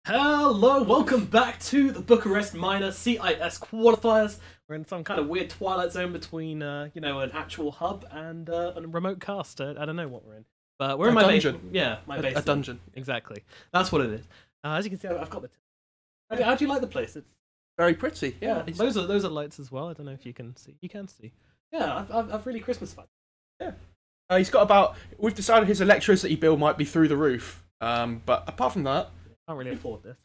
Hello, welcome back to the Bucharest Minor CIS Qualifiers. We're in some kind of weird twilight zone between, you know, an actual hub and a remote cast. I don't know what we're in, but we're in my dungeon. My base. A dungeon. Exactly. That's what it is. As you can see, I've got the. How do you like the place? It's very pretty. Yeah. Those are lights as well. I don't know if you can see. You can see. Yeah, I've really Christmas fun. Yeah. He's got about. We've decided his electricity bill might be through the roof. But apart from that. Can't really afford this.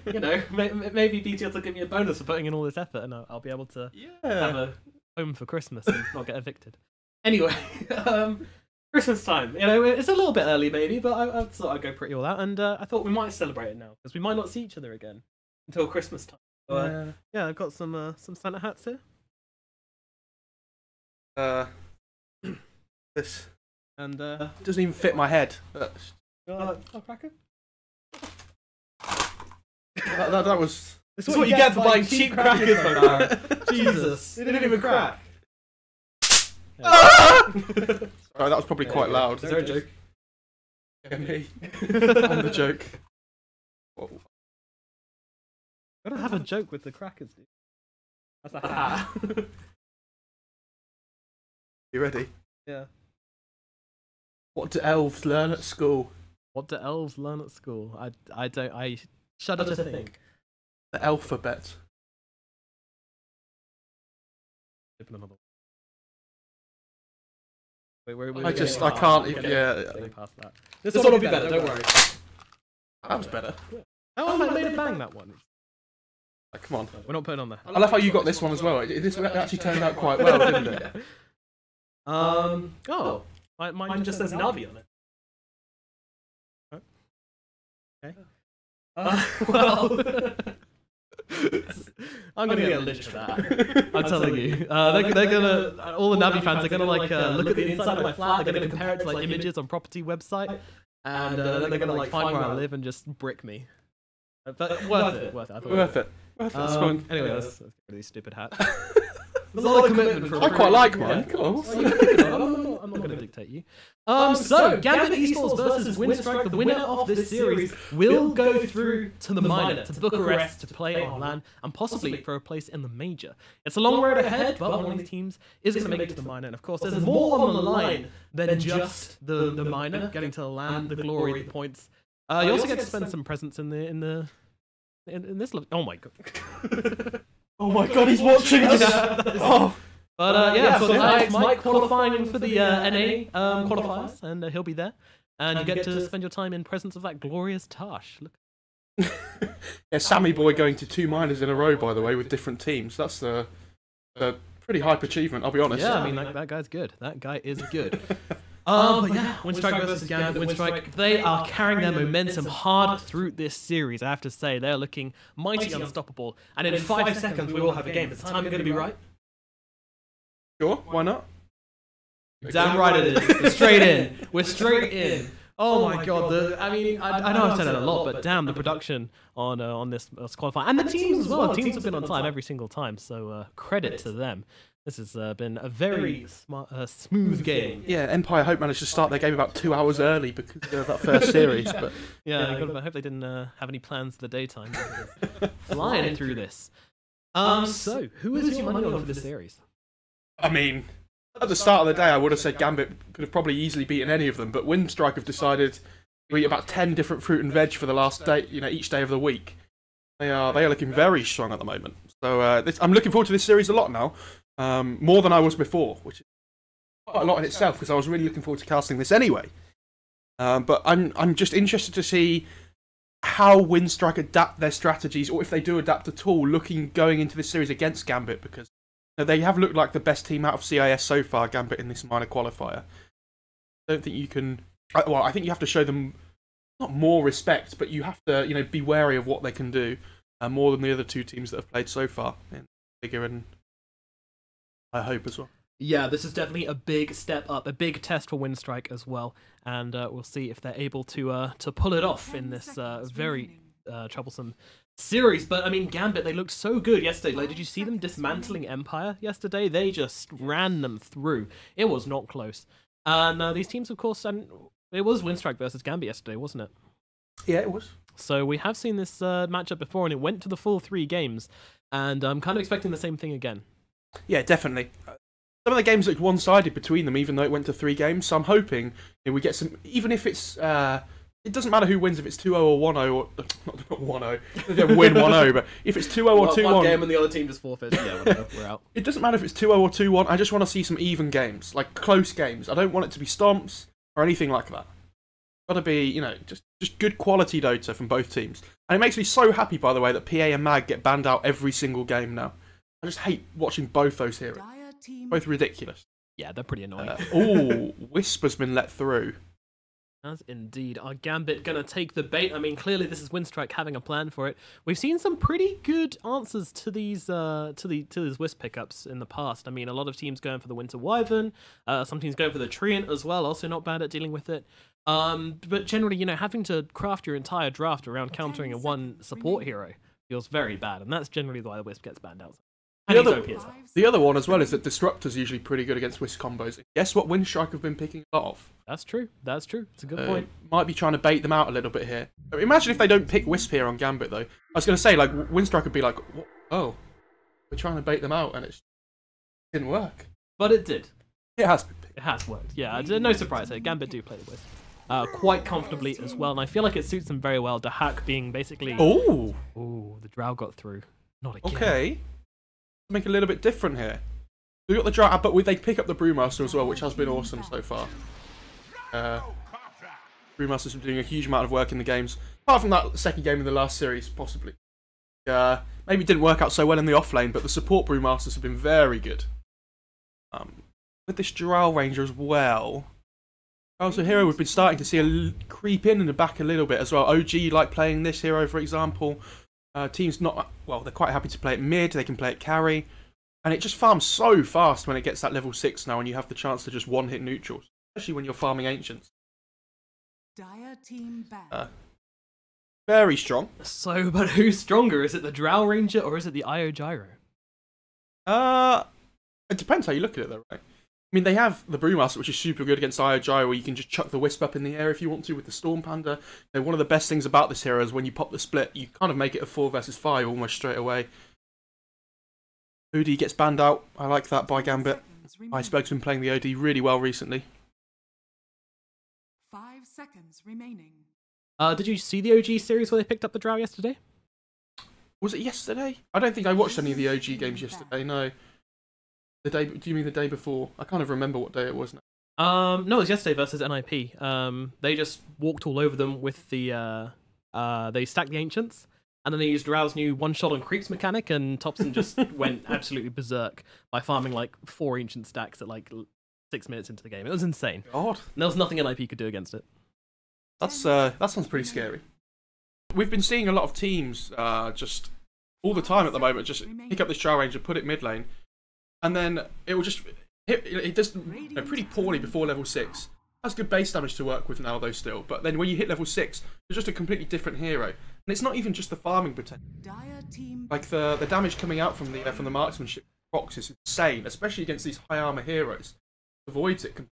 You know, maybe BTS will give me a bonus for putting in all this effort, and I'll be able to have a home for Christmas and not get evicted. Anyway, Christmas time. You know, it's a little bit early, maybe, but I thought I'd go pretty all out, and I thought we might celebrate it now because we might not see each other again until Christmas time. So, yeah, I've got some Santa hats here. This and doesn't even fit my head. Cracker? That was. This is what you get for buying cheap crackers, my man. Jesus, they didn't even crack. Sorry, that was probably quite loud. Is there a joke? Yeah, me. I'm the joke. I don't have a joke with the crackers, dude. That's a hat. You ready? Yeah. What do elves learn at school? What do elves learn at school? I shudder to think. The alphabet. Wait, I can't even. Yeah. Past that. This one will be better. Don't worry. That was better. That one made a bang. That one. Come on. We're not putting on there. I love how you got this one as well. This actually turned out quite well, didn't it? Oh. Mine just says Navi on it. Okay. Well, I'm gonna get a list for that. I'm telling you. They're gonna. All the Navi fans are gonna look at the inside of my flat. They're gonna compare it to like images on property website, and then they're gonna find where I live and just brick me. But worth it. Worth it. That's fun. Anyway, let's get rid of these stupid hats. There's a lot of commitment for. I quite like mine. Come on. I'm not going to dictate you. So Gambit Esports versus Winstrike, the winner of this series, will go through to the minor, to Bucharest, to play on LAN, and possibly for a place in the major. It's a long road ahead, but one of these teams is going to make it to the minor. And of course, there's more on the line than just the minor, getting to the LAN, the glory, the points. You also get to spend some presents in this. Oh my god. Oh my god, he's watching us! Oh. But yeah, so Alex Mike qualifying for the NA qualifiers, and he'll be there. And you get to spend your time in presence of that glorious Tash. Look. Yeah, Sammy Boy going to 2 minors in a row, by the way, with different teams. That's a pretty hype achievement, I'll be honest. Yeah, I mean, that guy's good. That guy is good. But yeah, Winstrike versus Gambit. Winstrike, they are carrying their momentum hard through this series, I have to say. They're looking mighty unstoppable. And in 5 seconds, we will have a game. Is the time going to be right? Sure, why not? Damn right it is. We're straight in. We're straight in. Oh my god. I mean, I know I've said it a lot, but damn, the production on this qualifier. And the teams as well. The teams have been on time every single time, so credit to them. This has been a very smooth game. Yeah, Empire Hope managed to start their game about 2 hours early because of that first series. But yeah, I hope they didn't have any plans for the daytime. Flying through this. So, who is your money on for this series? I mean, at the start of the day, I would have said Gambit could have probably easily beaten any of them, but Winstrike have decided to eat about 10 different fruit and veg for the last day, each day of the week. They are looking very strong at the moment. So I'm looking forward to this series a lot now. More than I was before, which is quite a lot in itself, because I was really looking forward to casting this anyway. But I'm just interested to see how Winstrike adapt their strategies, or if they do adapt at all, going into this series against Gambit, because they have looked like the best team out of CIS so far, Gambit, in this minor qualifier. I don't think you can. Well, I think you have to show them not more respect, but you have to, be wary of what they can do, more than the other 2 teams that have played so far in Bigger and I hope as well. Yeah, this is definitely a big step up, a big test for Winstrike as well, and we'll see if they're able to pull it off in this very troublesome series. But I mean, Gambit, they looked so good yesterday. Like, did you see them dismantling Empire yesterday? They just ran them through. It was not close. And these teams, of course, and it was Winstrike versus Gambit yesterday, wasn't it? Yeah, it was. So we have seen this matchup before, and it went to the full 3 games, and I'm kind of expecting the same thing again. Yeah, definitely. Some of the games looked one-sided between them, even though it went to 3 games. So I'm hoping we get some. Even if it's, it doesn't matter who wins if it's 2-0 or 1-0, or not 1-0. They don't win 1-0, but if it's 2-0 or 2-1, one game and the other team just forfeits. Yeah, whatever, we're out. It doesn't matter if it's 2-0 or 2-1. I just want to see some even games, like close games. I don't want it to be stomps or anything like that. Got to be, just good quality Dota from both teams. And it makes me so happy, by the way, that PA and Mag get banned out every single game now. I just hate watching both those heroes. Both ridiculous. Yeah, they're pretty annoying. Wisp has been let through. As indeed. Are Gambit going to take the bait? I mean, clearly this is Winstrike having a plan for it. We've seen some pretty good answers to these these Wisp pickups in the past. I mean, a lot of teams going for the Winter Wyvern, some teams going for the Treant as well, also not bad at dealing with it. But generally, having to craft your entire draft around countering a one support hero feels very bad, and that's generally why the Wisp gets banned out. The other one as well is that Disruptor's usually pretty good against Wisp combos. Guess what Winstrike have been picking a lot of? That's true. That's true. It's a good point. Might be trying to bait them out a little bit here. Imagine if they don't pick Wisp here on Gambit, though. I was going to say, like, Winstrike would be like, oh, we're trying to bait them out, and it didn't work. But it did. It has. It has worked. Yeah, no surprise here. Gambit do play the Wisp. Quite comfortably as well, and I feel like it suits them very well. Dahak being basically... Ooh, the Drow got through. Not again. Okay. Make a little bit different here. We got the Drow, but they pick up the Brewmaster as well, which has been awesome so far. Brewmaster's been doing a huge amount of work in the games, apart from that second game in the last series, possibly. Maybe it didn't work out so well in the off lane, but the support Brewmasters have been very good. With this Drow Ranger as well. Also, hero we've been starting to see creep in the back a little bit as well. OG like playing this hero, for example. Teams not, well, they're quite happy to play it mid, they can play it carry. And it just farms so fast when it gets that level 6 now and you have the chance to just one-hit neutrals. Especially when you're farming Ancients. Very strong. So, but who's stronger? Is it the Drow Ranger or is it the Io Gyro? It depends how you look at it though, right? I mean, they have the Brewmaster, which is super good against Io Gyro, where you can just chuck the Wisp up in the air if you want to with the Storm Panda. One of the best things about this hero is when you pop the split, you kind of make it a 4 versus 5 almost straight away. OD gets banned out. I like that by Gambit. Iceberg's been playing the OD really well recently. 5 seconds remaining. Did you see the OG series where they picked up the Drow yesterday? Was it yesterday? I don't think I watched any of the OG games yesterday, no. Do you mean the day before? I can't remember what day it was now. No, it was yesterday versus NIP. They just walked all over them with the they stacked the Ancients, and then they used Drow's new one-shot on creeps mechanic, and Topson just went absolutely berserk by farming like 4 Ancient stacks at like 6 minutes into the game. It was insane. God. And there was nothing NIP could do against it. That sounds pretty scary. We've been seeing a lot of teams just all the time at the moment just pick up this Drow Ranger, put it mid lane, and then it will just it does pretty poorly before level 6. Has good base damage to work with now though still, but then when you hit level 6, it's just a completely different hero. And it's not even just the farming potential. Like the damage coming out from the marksmanship box is insane, especially against these high armor heroes. Avoids it completely.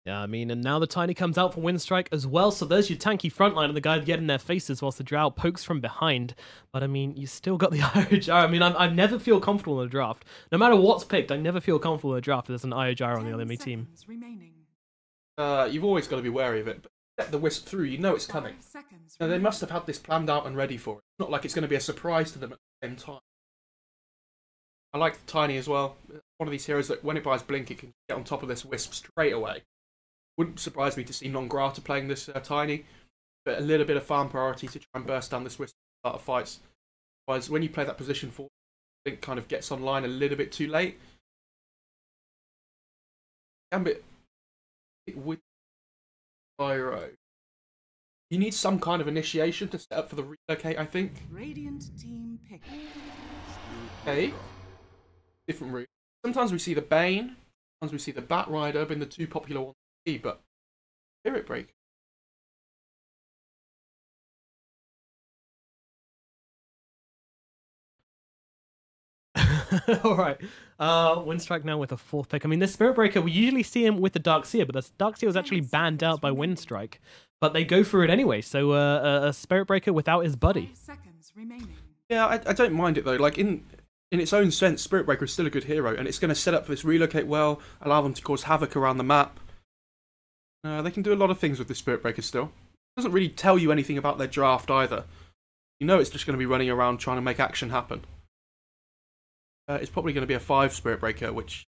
Yeah, I mean, and now the Tiny comes out for Winstrike as well, so there's your tanky frontline and the guy get in their faces whilst the Drow pokes from behind. But I mean, you still got the Io Gyro. I mean, I never feel comfortable in a draft. No matter what's picked, I never feel comfortable in a draft if there's an Io Gyro on the enemy team. You've always got to be wary of it, but get the Wisp through, you know it's coming. Now, they must have had this planned out and ready for it. It's not like it's going to be a surprise to them at the same time. I like the Tiny as well. One of these heroes that when it buys Blink, it can get on top of this Wisp straight away. Wouldn't surprise me to see Non-Grata playing this Tiny, but a little bit of farm priority to try and burst down this Wisp at the start of fights. Otherwise, when you play that position 4, I think kind of gets online a little bit too late. Gambit with Pyro. You need some kind of initiation to set up for the relocate, I think. Radiant team pick. Okay. Different route. Sometimes we see the Bane, sometimes we see the Bat Rider, been the 2 popular ones. But Spirit Break. All right. Winstrike now with a 4th pick. I mean, this Spirit Breaker, we usually see him with the Dark Seer, but the Dark Seer was actually banned out by Winstrike. But they go through it anyway, so a Spirit Breaker without his buddy. 5 seconds remaining. Yeah, I don't mind it though. Like in its own sense, Spirit Breaker is still a good hero, and it's going to set up for this relocate well, allow them to cause havoc around the map. They can do a lot of things with this Spirit Breaker still. It doesn't really tell you anything about their draft either. You know it's just going to be running around trying to make action happen. It's probably going to be a 5 Spirit Breaker, which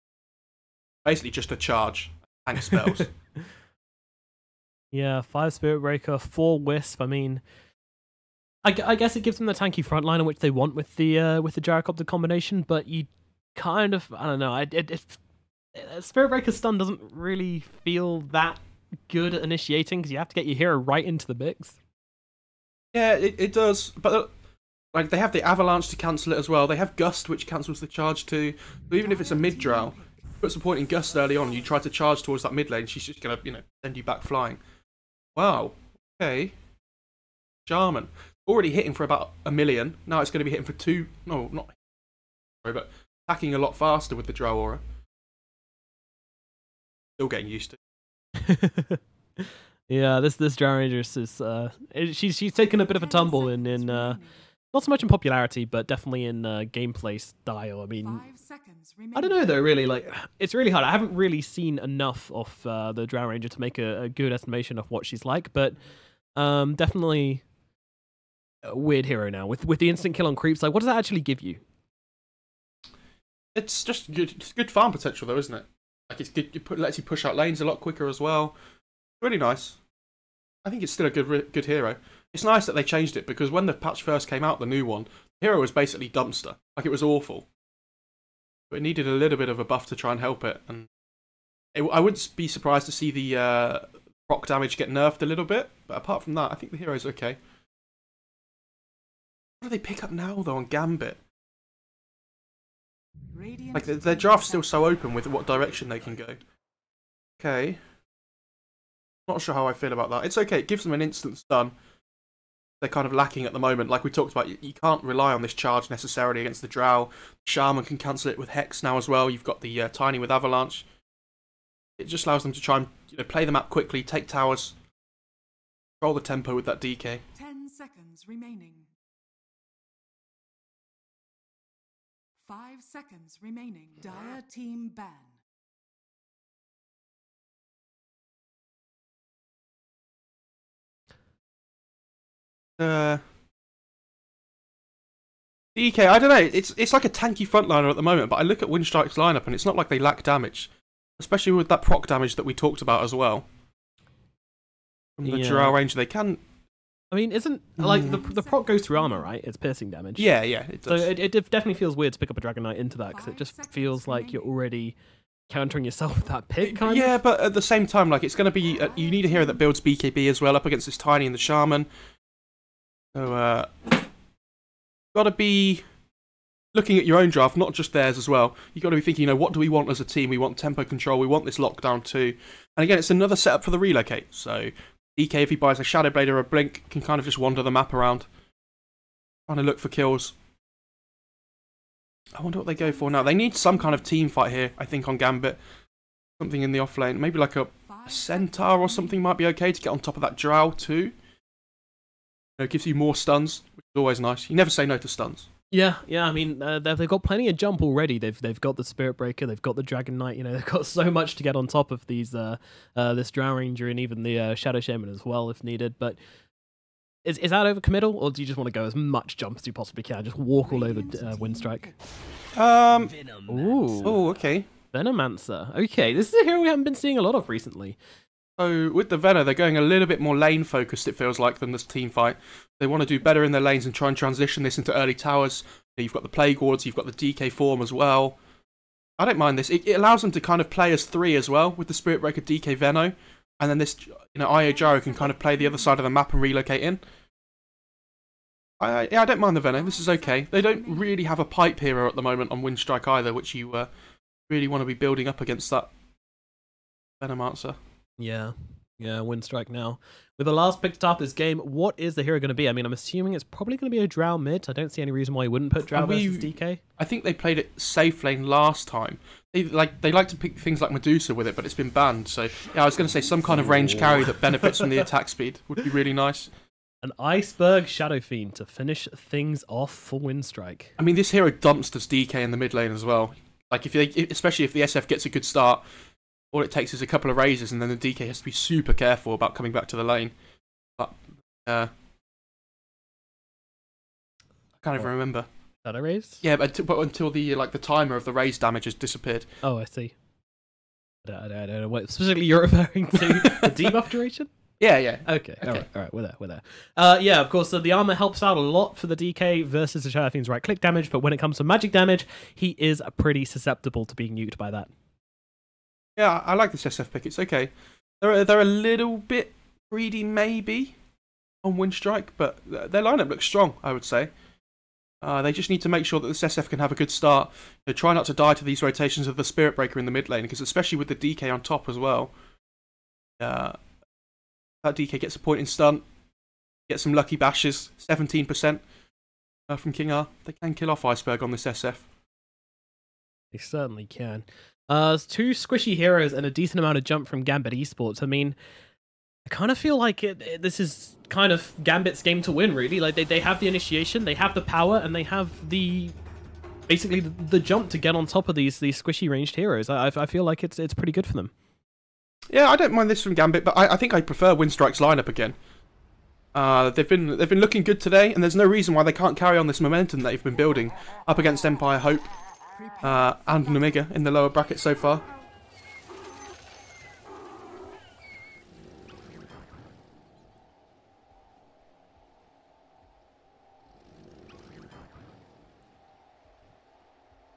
basically just a charge, tank spells. Yeah, 5 Spirit Breaker, 4 Wisp. I mean, I guess it gives them the tanky front line in which they want with the Gyrocopter combination, but you kind of, I don't know, Spirit Breaker stun doesn't really feel that good at initiating because you have to get your hero right into the mix. Yeah, it does, but like they have the Avalanche to cancel it as well. They have Gust, which cancels the charge too. So even if it's a mid drow, put some point in Gust early on. You try to charge towards that mid lane, she's just gonna send you back flying. Wow. Okay. Shaman already hitting for about 1 million. Now it's going to be hitting for 2. No, not. Sorry, but attacking a lot faster with the drow aura. Still getting used to. Yeah, this Drow Ranger is she's taken a bit of a tumble in not so much in popularity, but definitely in gameplay style. I mean, 5 seconds remaining. I don't know though. Really, like it's really hard. I haven't really seen enough of the Drow Ranger to make a good estimation of what she's like, but definitely a weird hero now with the instant kill on creeps. Like, what does that actually give you? It's just good. It's good farm potential though, isn't it? Like it's good. Lets you push out lanes a lot quicker as well. Really nice. I think it's still a good hero. It's nice that they changed it because when the patch first came out, the new one, the hero was basically dumpster. Like it was awful. But it needed a little bit of a buff to try and help it. And I wouldn't be surprised to see the proc damage get nerfed a little bit. But apart from that, I think the hero's okay. What do they pick up now though on Gambit? Radiant Like their draft's still so open with what direction they can go. Okay. Not sure how I feel about that. It's okay. It gives them an instant stun. They're kind of lacking at the moment. Like we talked about, you can't rely on this charge necessarily against the Drow. Shaman can cancel it with Hex now as well. You've got the Tiny with Avalanche. It just allows them to try and play the map quickly, take towers, control the tempo with that DK. 10 seconds remaining. 5 seconds remaining. Dire team ban. DK, I don't know. It's like a tanky frontliner at the moment, but I look at Winstrike's lineup and it's not like they lack damage, especially with that proc damage that we talked about as well. From the Drow Ranger, they can. I mean, isn't like the proc goes through armor, right? It's piercing damage. Yeah, it does. So it definitely feels weird to pick up a Dragon Knight into that because it just feels like you're already countering yourself with that pick. Kind of. But at the same time, like it's going to be you need a hero that builds BKB as well up against this Tiny and the Shaman. So got to be looking at your own draft, not just theirs as well. You got to be thinking, what do we want as a team? We want tempo control. We want this lockdown too. And again, it's another setup for the relocate. So DK, if he buys a Shadow Blade or a Blink, can kind of just wander the map around, trying to look for kills. I wonder what they go for now. They need some kind of team fight here, I think, on Gambit. Something in the off lane. Maybe like a Centaur or something might be okay to get on top of that Drow too. It gives you more stuns, which is always nice. You never say no to stuns. Yeah. I mean, they've got plenty of jump already. They've got the Spirit Breaker, they've got the Dragon Knight. They've got so much to get on top of these this Drow Ranger and even the Shadow Shaman as well, if needed. But is that overcommittal, or do you just want to go as much jump as you possibly can? Just walk all over Winstrike. Ooh. Oh, okay. Venomancer. Okay, this is a hero we haven't been seeing a lot of recently. So with the Venom, they're going a little bit more lane focused, it feels like, than this team fight. They want to do better in their lanes and try and transition this into early towers. You've got the Plague Wards, you've got the DK form as well. I don't mind this. It allows them to kind of play as 3 as well with the Spirit Breaker DK Veno. And then this, Io Gyro can kind of play the other side of the map and relocate in. I don't mind the Veno. This is okay. They don't really have a pipe hero at the moment on Winstrike either, which you really want to be building up against that Venomancer. Yeah. Yeah, Winstrike now. With the last pick to start this game, what is the hero going to be? I mean, I'm assuming it's probably going to be a Drow mid. I don't see any reason why you wouldn't put Drow versus DK. I think they played it safe lane last time. They like to pick things like Medusa with it, but it's been banned. So yeah, I was going to say some kind of range carry that benefits from the attack speed would be really nice. An Iceberg Shadow Fiend to finish things off for Winstrike. I mean, this hero dumpsters DK in the mid lane as well. Like especially if the SF gets a good start. All it takes is a couple of raises, and then the DK has to be super careful about coming back to the lane. But I can't even remember. Shadow raise? Yeah, but until the the timer of the raise damage has disappeared. Oh, I see. I don't know what specifically you're referring to. The debuff duration? Yeah. Okay. All right. We're there. Yeah, of course. So the armor helps out a lot for the DK versus the Shadow Fiend's right-click damage, but when it comes to magic damage, he is pretty susceptible to being nuked by that. Yeah, I like this SF pick. It's okay. They're a little bit greedy, maybe, on Winstrike, but their lineup looks strong, I would say. They just need to make sure that this SF can have a good start. Try not to die to these rotations of the Spirit Breaker in the mid lane, because especially with the DK on top as well. That DK gets a point in stun, gets some lucky bashes, 17% from King R. They can kill off Iceberg on this SF. They certainly can. Two squishy heroes and a decent amount of jump from Gambit Esports. I mean, I kind of feel like this is kind of Gambit's game to win, really. Like they have the initiation, they have the power, and they have basically the jump to get on top of these squishy ranged heroes. I feel like it's pretty good for them. Yeah, I don't mind this from Gambit, but I think I prefer Winstrike's lineup again. They've been looking good today, and there's no reason why they can't carry on this momentum that they've been building up against Empire Hope. And Namiga in the lower bracket so far.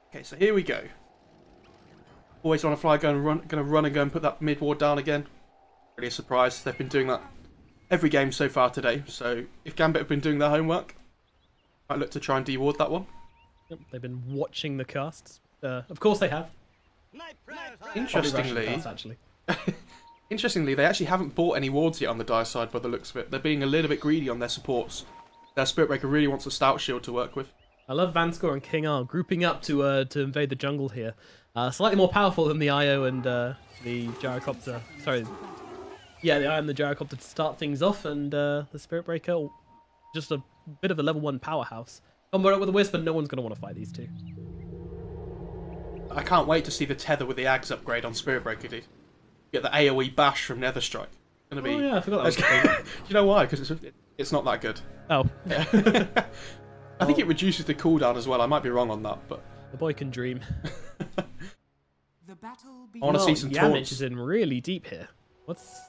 Okay, so here we go. Always on a fly, gonna run and go and put that mid ward down again. Really a surprise. They've been doing that every game so far today. So if Gambit have been doing their homework, I might look to try and deward that one. Yep, they've been watching the casts. Of course they have. Interestingly, they actually haven't bought any wards yet on the dire side by the looks of it. They're being a little bit greedy on their supports. Their Spirit Breaker really wants a stout shield to work with. I love Vanscore and King R grouping up to invade the jungle here. Slightly more powerful than the IO and the Gyrocopter. Sorry. Yeah, the IO and the Gyrocopter to start things off, and the Spirit Breaker, just a bit of a level 1 powerhouse. Combo up with a Wisp, but no one's going to want to fight these two. I can't wait to see the tether with the Ags upgrade on Spirit Breaker, dude. Get the AoE bash from Netherstrike. It's gonna be. Oh yeah, I forgot that was the thing. You know why? Because it's not that good. Oh. Yeah. I think it reduces the cooldown as well. I might be wrong on that, but the boy can dream. The battle I want to see some Yamich taunts. is in really deep here. What's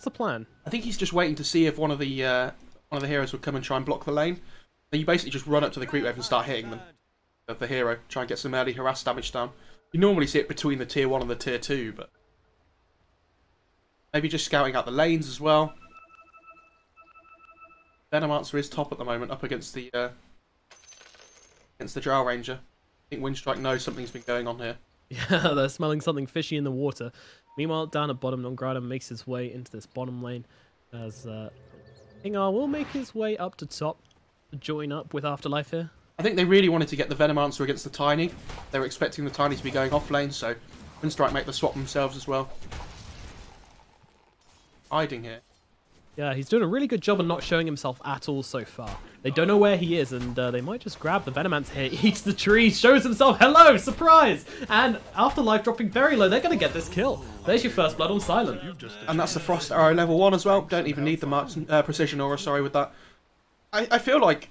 the plan? I think he's just waiting to see if one of the heroes would come and try and block the lane. Then you basically just run up to the creep wave and start hitting them. The hero, try and get some early harass damage down. You normally see it between the tier 1 and the tier 2, but maybe just scouting out the lanes as well. Venomancer is top at the moment, up against the Drow Ranger. I think Winstrike knows something's been going on here. Yeah, they're smelling something fishy in the water. Meanwhile, down at bottom, Nongrada makes his way into this bottom lane as Ingar will make his way up to top to join up with Afterlife here. I think they really wanted to get the Venomancer against the Tiny. They were expecting the Tiny to be going off lane, so Winstrike make the swap themselves as well. Hiding here. Yeah, he's doing a really good job of not showing himself at all so far. They don't know where he is, and they might just grab the Venomancer here. Eats the tree, shows himself. Hello, surprise! And Afterlife dropping very low. They're going to get this kill. There's your first blood on Silent. And that's the Frost Arrow level 1 as well. Don't even need the Precision Aura, sorry, with that. I feel like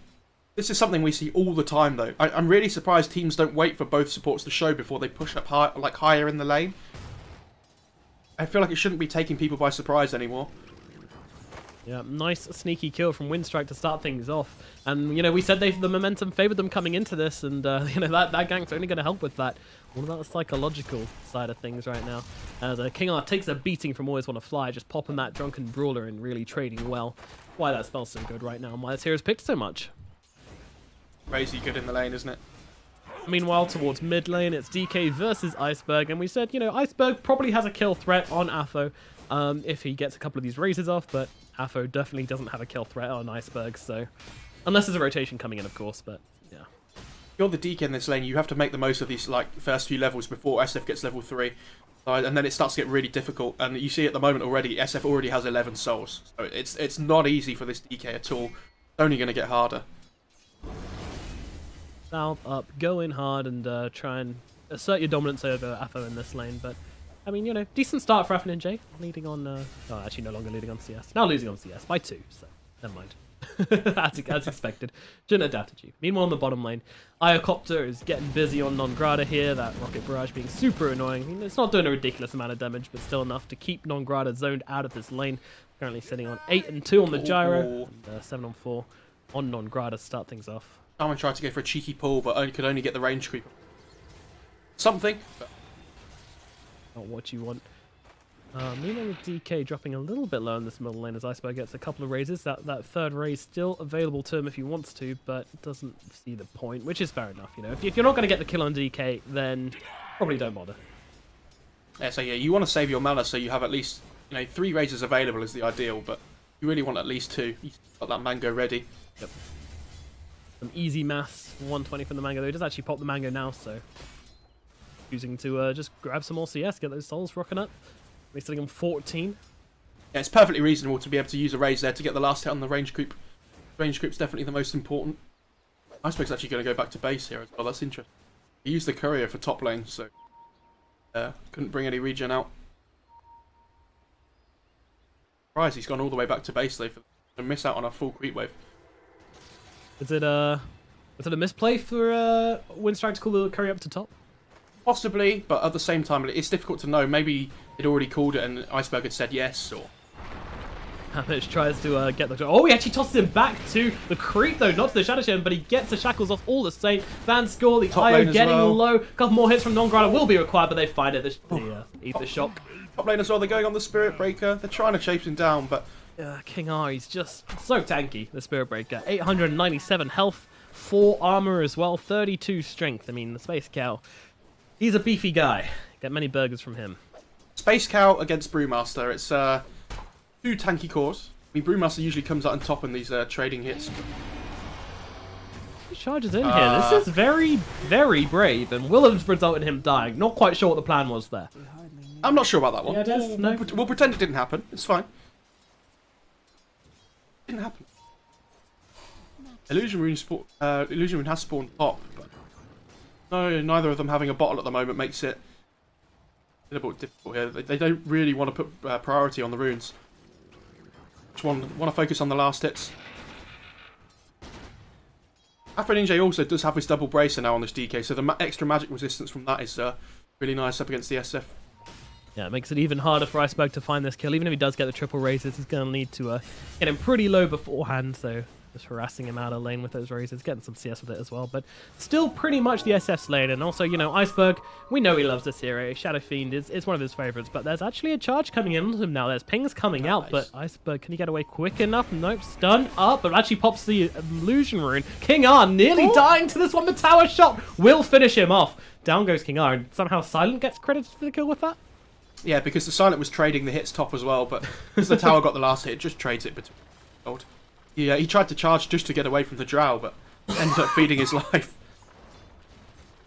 this is something we see all the time, though. I'm really surprised teams don't wait for both supports to show before they push up higher in the lane. I feel like it shouldn't be taking people by surprise anymore. Yeah, nice sneaky kill from Winstrike to start things off. And, you know, we said the momentum favoured them coming into this, and, you know, that gank's only going to help with that. What about the psychological side of things right now? As King R takes a beating from Always Wanna Fly, just popping that Drunken Brawler and really trading well. Why that spell's so good right now, and why this hero's picked so much. Crazy good in the lane, isn't it? Meanwhile, towards mid lane, it's DK versus Iceberg, and we said, you know, Iceberg probably has a kill threat on Affo if he gets a couple of these raises off, but Affo definitely doesn't have a kill threat on Iceberg, so unless there's a rotation coming in, of course, but yeah. If you're the DK in this lane, you have to make the most of these like first few levels before SF gets level 3. And then it starts to get really difficult, and you see at the moment already, SF already has 11 souls, so it's not easy for this DK at all. It's only going to get harder. South up, go in hard and try and assert your dominance over Affo in this lane, but I mean, you know, decent start for Affo and J, leading on, oh, actually no longer leading on CS, now losing on CS by 2, so never mind. as expected. Shouldn't have doubted you. Meanwhile, on the bottom lane, Iocopter is getting busy on Non-Grata here. That Rocket Barrage being super annoying. I mean, it's not doing a ridiculous amount of damage, but still enough to keep Non-Grata zoned out of this lane. Currently sitting on 8 and 2 on the gyro, and 7 on 4 on Non-Grata to start things off. Someone tried to go for a cheeky pull, but could only get the range creep. Something. But not what you want. Meanwhile, with DK dropping a little bit low in this middle lane as Iceberg gets a couple of raises. That third raise still available to him if he wants to, but doesn't see the point, which is fair enough. You know, if you're not going to get the kill on DK, then probably don't bother. Yeah, so yeah, you want to save your mana so you have at least, you know, 3 raises available is the ideal, but you really want at least 2. You've got that mango ready. Yep. Some easy maths, 120 from the mango, though he does actually pop the mango now, so choosing to just grab some more CS, get those souls rocking up. We're sitting on 14. Yeah, it's perfectly reasonable to be able to use a raise there to get the last hit on the range creep. Range creep's definitely the most important. Iceberg's actually going to go back to base here as well. That's interesting. He used the courier for top lane, so couldn't bring any regen out. Surprised he's gone all the way back to base though for to miss out on a full creep wave. Is it a misplay for Winstrike to call the courier up to top? Possibly, but at the same time, it's difficult to know. Maybe he'd already called it and Iceberg had said yes, or... Hamich tries to get the... Oh, he actually tosses him back to the creep, though, not to the Shadow Chain, but he gets the shackles off all the same. Van Score, the IO getting low. A couple more hits from Non-Grata will be required, but they find it. The Ether Shock. Top lane as well, they're going on the Spirit Breaker. They're trying to chase him down, but... King R, he's just so tanky, the Spirit Breaker. 897 health, 4 armor as well, 32 strength. I mean, the Space Cow... He's a beefy guy. Get many burgers from him. Space Cow against Brewmaster. It's 2 tanky cores. I mean, Brewmaster usually comes out on top in these trading hits. He charges in here. This is very, very brave, and will have resulted in him dying. Not quite sure what the plan was there. I'm not sure about that one. Yeah, Des, no. We'll pretend it didn't happen. It's fine. It didn't happen. Illusion Rune has spawned top, but no, neither of them having a bottle at the moment makes it a little bit difficult here. They don't really want to put priority on the runes. Just want to focus on the last hits. Afro Ninja also does have his double bracer now on this DK, so the extra magic resistance from that is really nice up against the SF. Yeah, it makes it even harder for Iceberg to find this kill. Even if he does get the triple raises, he's going to need to get him pretty low beforehand, so just harassing him out of lane with those raises, getting some CS with it as well, but still pretty much the SF's lane. And also, you know, Iceberg, we know he loves this hero. Shadow Fiend is one of his favourites, but there's actually a charge coming in on him now. There's pings coming out, but Iceberg, can he get away quick enough? Nope, stun up, but actually pops the illusion rune. King R nearly dying to this one. The tower shot will finish him off. Down goes King R, and somehow Silent gets credited for the kill with that. Yeah, because the Silent was trading the hits top as well, but because the tower got the last hit, it just trades it between gold. Yeah, he tried to charge just to get away from the drow, but ended up feeding his life.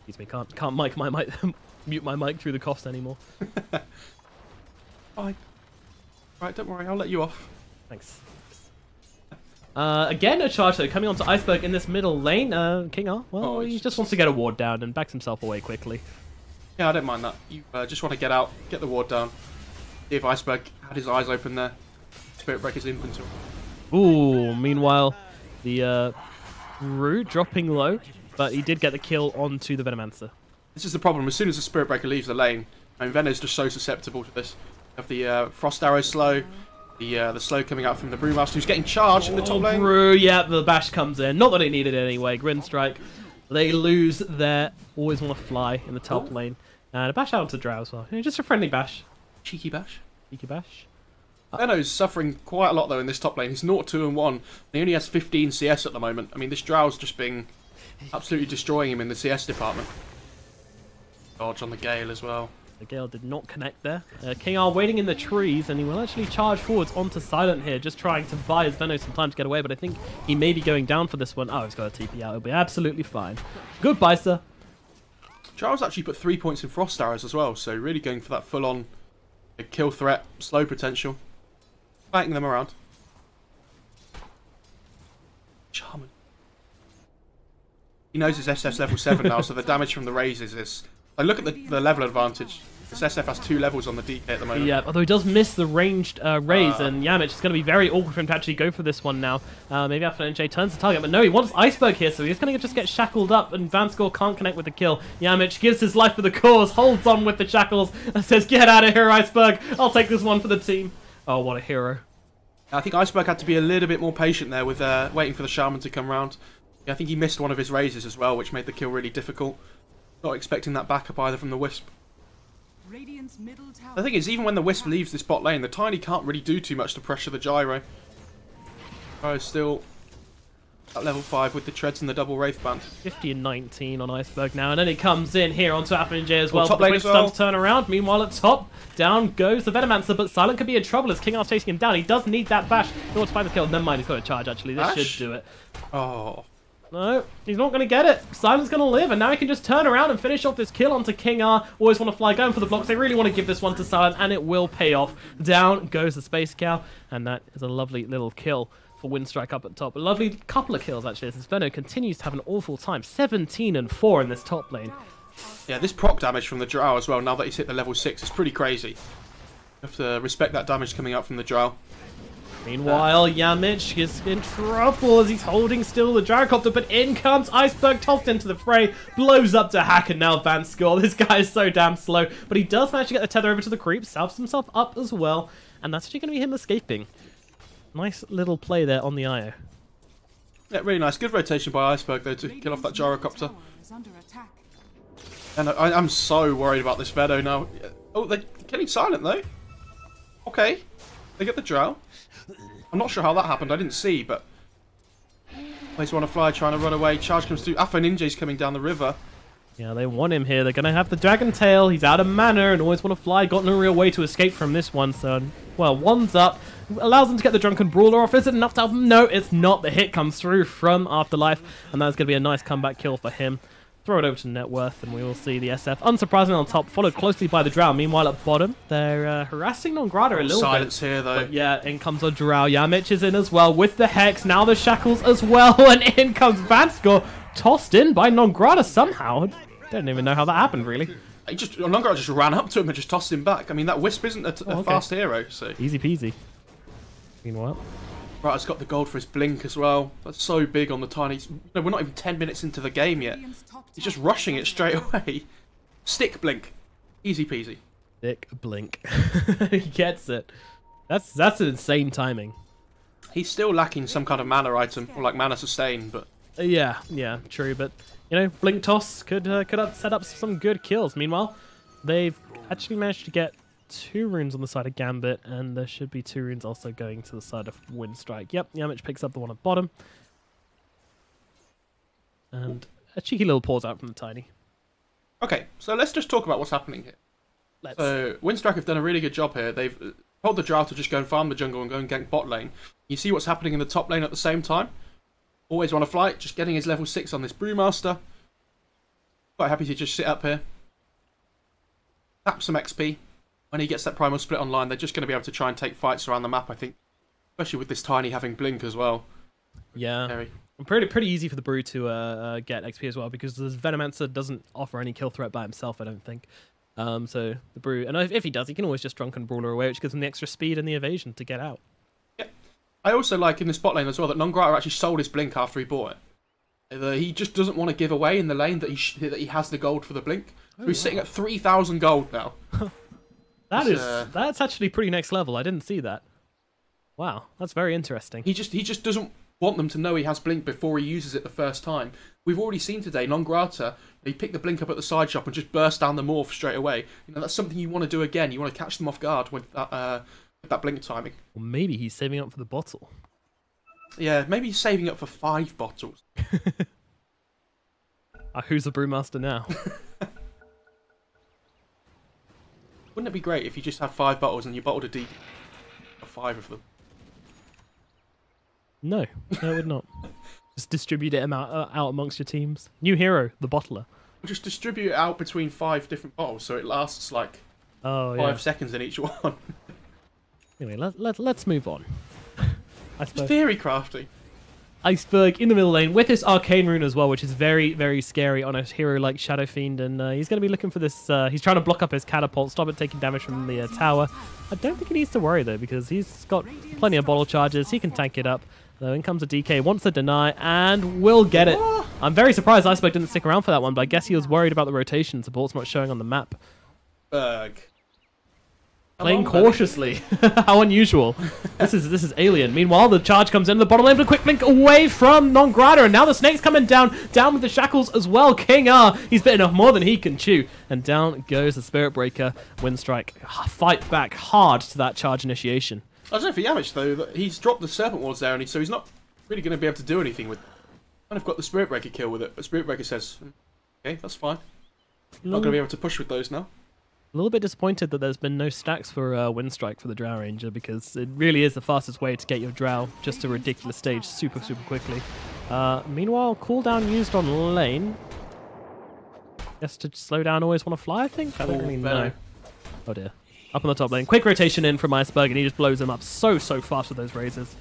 Excuse me, can't mic my mic, mute my mic through the cost anymore. Fine. Right, don't worry, I'll let you off. Thanks. Again, a charge though coming onto Iceberg in this middle lane. King R, well, he just wants to get a ward down and backs himself away quickly. Yeah, I don't mind that. You just want to get out, get the ward down. See if Iceberg had his eyes open there. Spirit Breaker's inventory. Ooh, meanwhile, the Rue dropping low, but he did get the kill onto the Venomancer. This is the problem. As soon as the Spirit Breaker leaves the lane, I mean, Venom's just so susceptible to this. You have the Frost Arrow slow, the slow coming out from the Brewmaster, who's getting charged in the top lane. Rue, yeah, the bash comes in. Not that he needed it anyway. Winstrike, they lose their always want to fly in the top lane. And a bash out onto Drow as well. You know, just a friendly bash. Cheeky bash. Cheeky bash. Veno's suffering quite a lot though in this top lane. He's 0-2-1. He only has 15 CS at the moment. I mean, this Drow's just being Absolutely destroying him in the CS department. Dodge on the Gale as well. The Gale did not connect there. King R waiting in the trees, and he will actually charge forwards onto Silent here, just trying to buy his Venom some time to get away, but I think he may be going down for this one. Oh, he's got a TP out. It'll be absolutely fine. Goodbye, sir. Charles actually put 3 points in Frost Arrows as well, so really going for that full-on kill threat, slow potential. Fighting them around. Charmin. He knows his SF's level 7 now, so the damage from the raises is... Like, look at the level advantage. This SF has 2 levels on the DK at the moment. Yeah, although he does miss the ranged raise, and Yamich is going to be very awkward for him to actually go for this one now. Maybe after NJ turns the target, but no, he wants Iceberg here, so he's going to just get shackled up, and Vanscore can't connect with the kill. Yamich gives his life for the cause, holds on with the shackles, and says, "Get out of here, Iceberg. I'll take this one for the team." Oh, what a hero. I think Iceberg had to be a little bit more patient there with waiting for the Shaman to come round. Yeah, I think he missed one of his raises as well, which made the kill really difficult. Not expecting that backup either from the Wisp. The thing is, even when the Wisp leaves this bot lane, the Tiny can't really do too much to pressure the Gyro. Gyro's still at level 5 with the treads and the double Wraith Band. 50 and 19 on Iceberg now, and then it comes in here onto Affinj as well. Top lane as well. Quick stun to turn around. Meanwhile, at top, down goes the Venomancer, but Silent could be in trouble as King R's chasing him down. He does need that bash in order to find the kill. Never mind, he's got a charge actually. This should do it. Oh. No, he's not going to get it. Silent's going to live, and now he can just turn around and finish off this kill onto King R. Always want to fly, going for the blocks. They really want to give this one to Silent, and it will pay off. Down goes the Space Cow, and that is a lovely little kill for Winstrike up at top. A lovely couple of kills, actually, as Veno continues to have an awful time. 17 and 4 in this top lane. Yeah, this proc damage from the Drow as well, now that he's hit the level 6, is pretty crazy. You have to respect that damage coming out from the Drow. Meanwhile, Yamich is in trouble as he's holding still the Gyrocopter, but in comes Iceberg, tossed into the fray, blows up to Hack, and now Vanscore. This guy is so damn slow, but he does manage to get the tether over to the creep, salves himself up as well, and that's actually going to be him escaping. Nice little play there on the IO. Yeah, really nice. Good rotation by Iceberg, though, to kill off that Gyrocopter. And I'm so worried about this Vedo now. Oh, they're killing Silent, though. Okay. They get the Drow. I'm not sure how that happened. I didn't see, but... Plays want to fly, trying to run away. Charge comes through. Alpha Ninja's coming down the river. Yeah, they want him here. They're going to have the Dragon Tail. He's out of mana and always want to fly. Got no real way to escape from this one, so... Well, one's up. Allows them to get the Drunken Brawler off. Is it enough to help him? No, it's not. The hit comes through from Afterlife, and that's going to be a nice comeback kill for him. Throw it over to Networth, and we will see the SF, unsurprisingly on top, followed closely by the Drow. Meanwhile, at bottom, they're harassing Non-Grata a little Silence bit. here, though. But yeah, in comes a Drow. Yamich is in as well with the Hex. Now the Shackles as well, and in comes Vanscore, tossed in by Non-Grata somehow. Don't even know how that happened, really. Non-Grata just ran up to him and just tossed him back. I mean, that Wisp isn't a fast hero, so... Easy peasy. Meanwhile... Right, he's got the gold for his blink as well. That's so big on the Tiny. No, we're not even 10 minutes into the game yet. He's just rushing it straight away. Stick blink. Easy peasy. Stick blink. He gets it. That's an insane timing. He's still lacking some kind of mana item, or like mana sustain, but... Yeah, true, but, you know, blink toss could set up some good kills. Meanwhile, they've actually managed to get 2 runes on the side of Gambit, and there should be 2 runes also going to the side of Winstrike. Yep, Yamich picks up the one at bottom. And a cheeky little pause out from the Tiny. Okay, so let's just talk about what's happening here. So, Winstrike have done a really good job here. They've told the Drow to just go and farm the jungle and go and gank bot lane. You see what's happening in the top lane at the same time? Always want to fly, just getting his level 6 on this Brewmaster. Quite happy to just sit up here. Tap some XP. When he gets that Primal Split online, they're just going to be able to try and take fights around the map, I think. Especially with this Tiny having Blink as well. Yeah. Scary. Pretty easy for the Brew to get XP as well, because the Venomancer doesn't offer any kill threat by himself, I don't think. So the Brew, and if he does, he can always just Drunken Brawler away, which gives him the extra speed and the evasion to get out. Yeah. I also like in this bot lane as well that Non-Grata actually sold his Blink after he bought it. He just doesn't want to give away in the lane that he has the gold for the Blink. So he's sitting at 3,000 gold now. That's actually pretty next level. I didn't see that. Wow, that's very interesting. He just doesn't want them to know he has Blink before he uses it the first time. We've already seen today, Non-Grata, he picked the Blink up at the side shop and just burst down the morph straight away. You know, that's something you want to do again. You want to catch them off guard with that Blink timing. Or maybe he's saving up for the bottle. Yeah, maybe he's saving up for 5 bottles. Who's the brewmaster now? Wouldn't it be great if you just had 5 bottles and you bottled a D of 5 of them? No, it would not. Just distribute it out amongst your teams. New hero, the bottler. Just distribute it out between 5 different bottles so it lasts like 5 seconds in each one. Anyway, let's move on. It's theory crafting. Iceberg in the middle lane with this arcane rune as well, which is very, very scary on a hero like Shadow Fiend, and he's going to be looking for this. He's trying to block up his catapult, stop it taking damage from the tower. I don't think he needs to worry though, because he's got plenty of bottle charges. He can tank it up. So in comes a DK, wants to deny, and will get it. I'm very surprised Iceberg didn't stick around for that one, but I guess he was worried about the rotation. Support's not showing on the map. Berg. Playing cautiously. How unusual. This is alien. Meanwhile, the charge comes in the bottom lane, but a quick blink away from Non-Grata, and now the snake's coming down with the shackles as well. King R, he's bitten off more than he can chew, and down goes the Spirit Breaker. Winstrike fight back hard to that charge initiation. I don't know for Yamich though, he's dropped the Serpent Wards there, so he's not really going to be able to do anything with it. Kind of got the Spirit Breaker kill with it, but Spirit Breaker says, okay, that's fine. Not going to be able to push with those now. A little bit disappointed that there's been no stacks for Winstrike for the Drow Ranger, because it really is the fastest way to get your Drow just to a ridiculous stage super quickly. Meanwhile, cooldown used on lane. Just to slow down Always Want to Fly, I think? I don't really know. Oh dear. Up on the top lane. Quick rotation in from Iceberg, and he just blows him up so fast with those razors.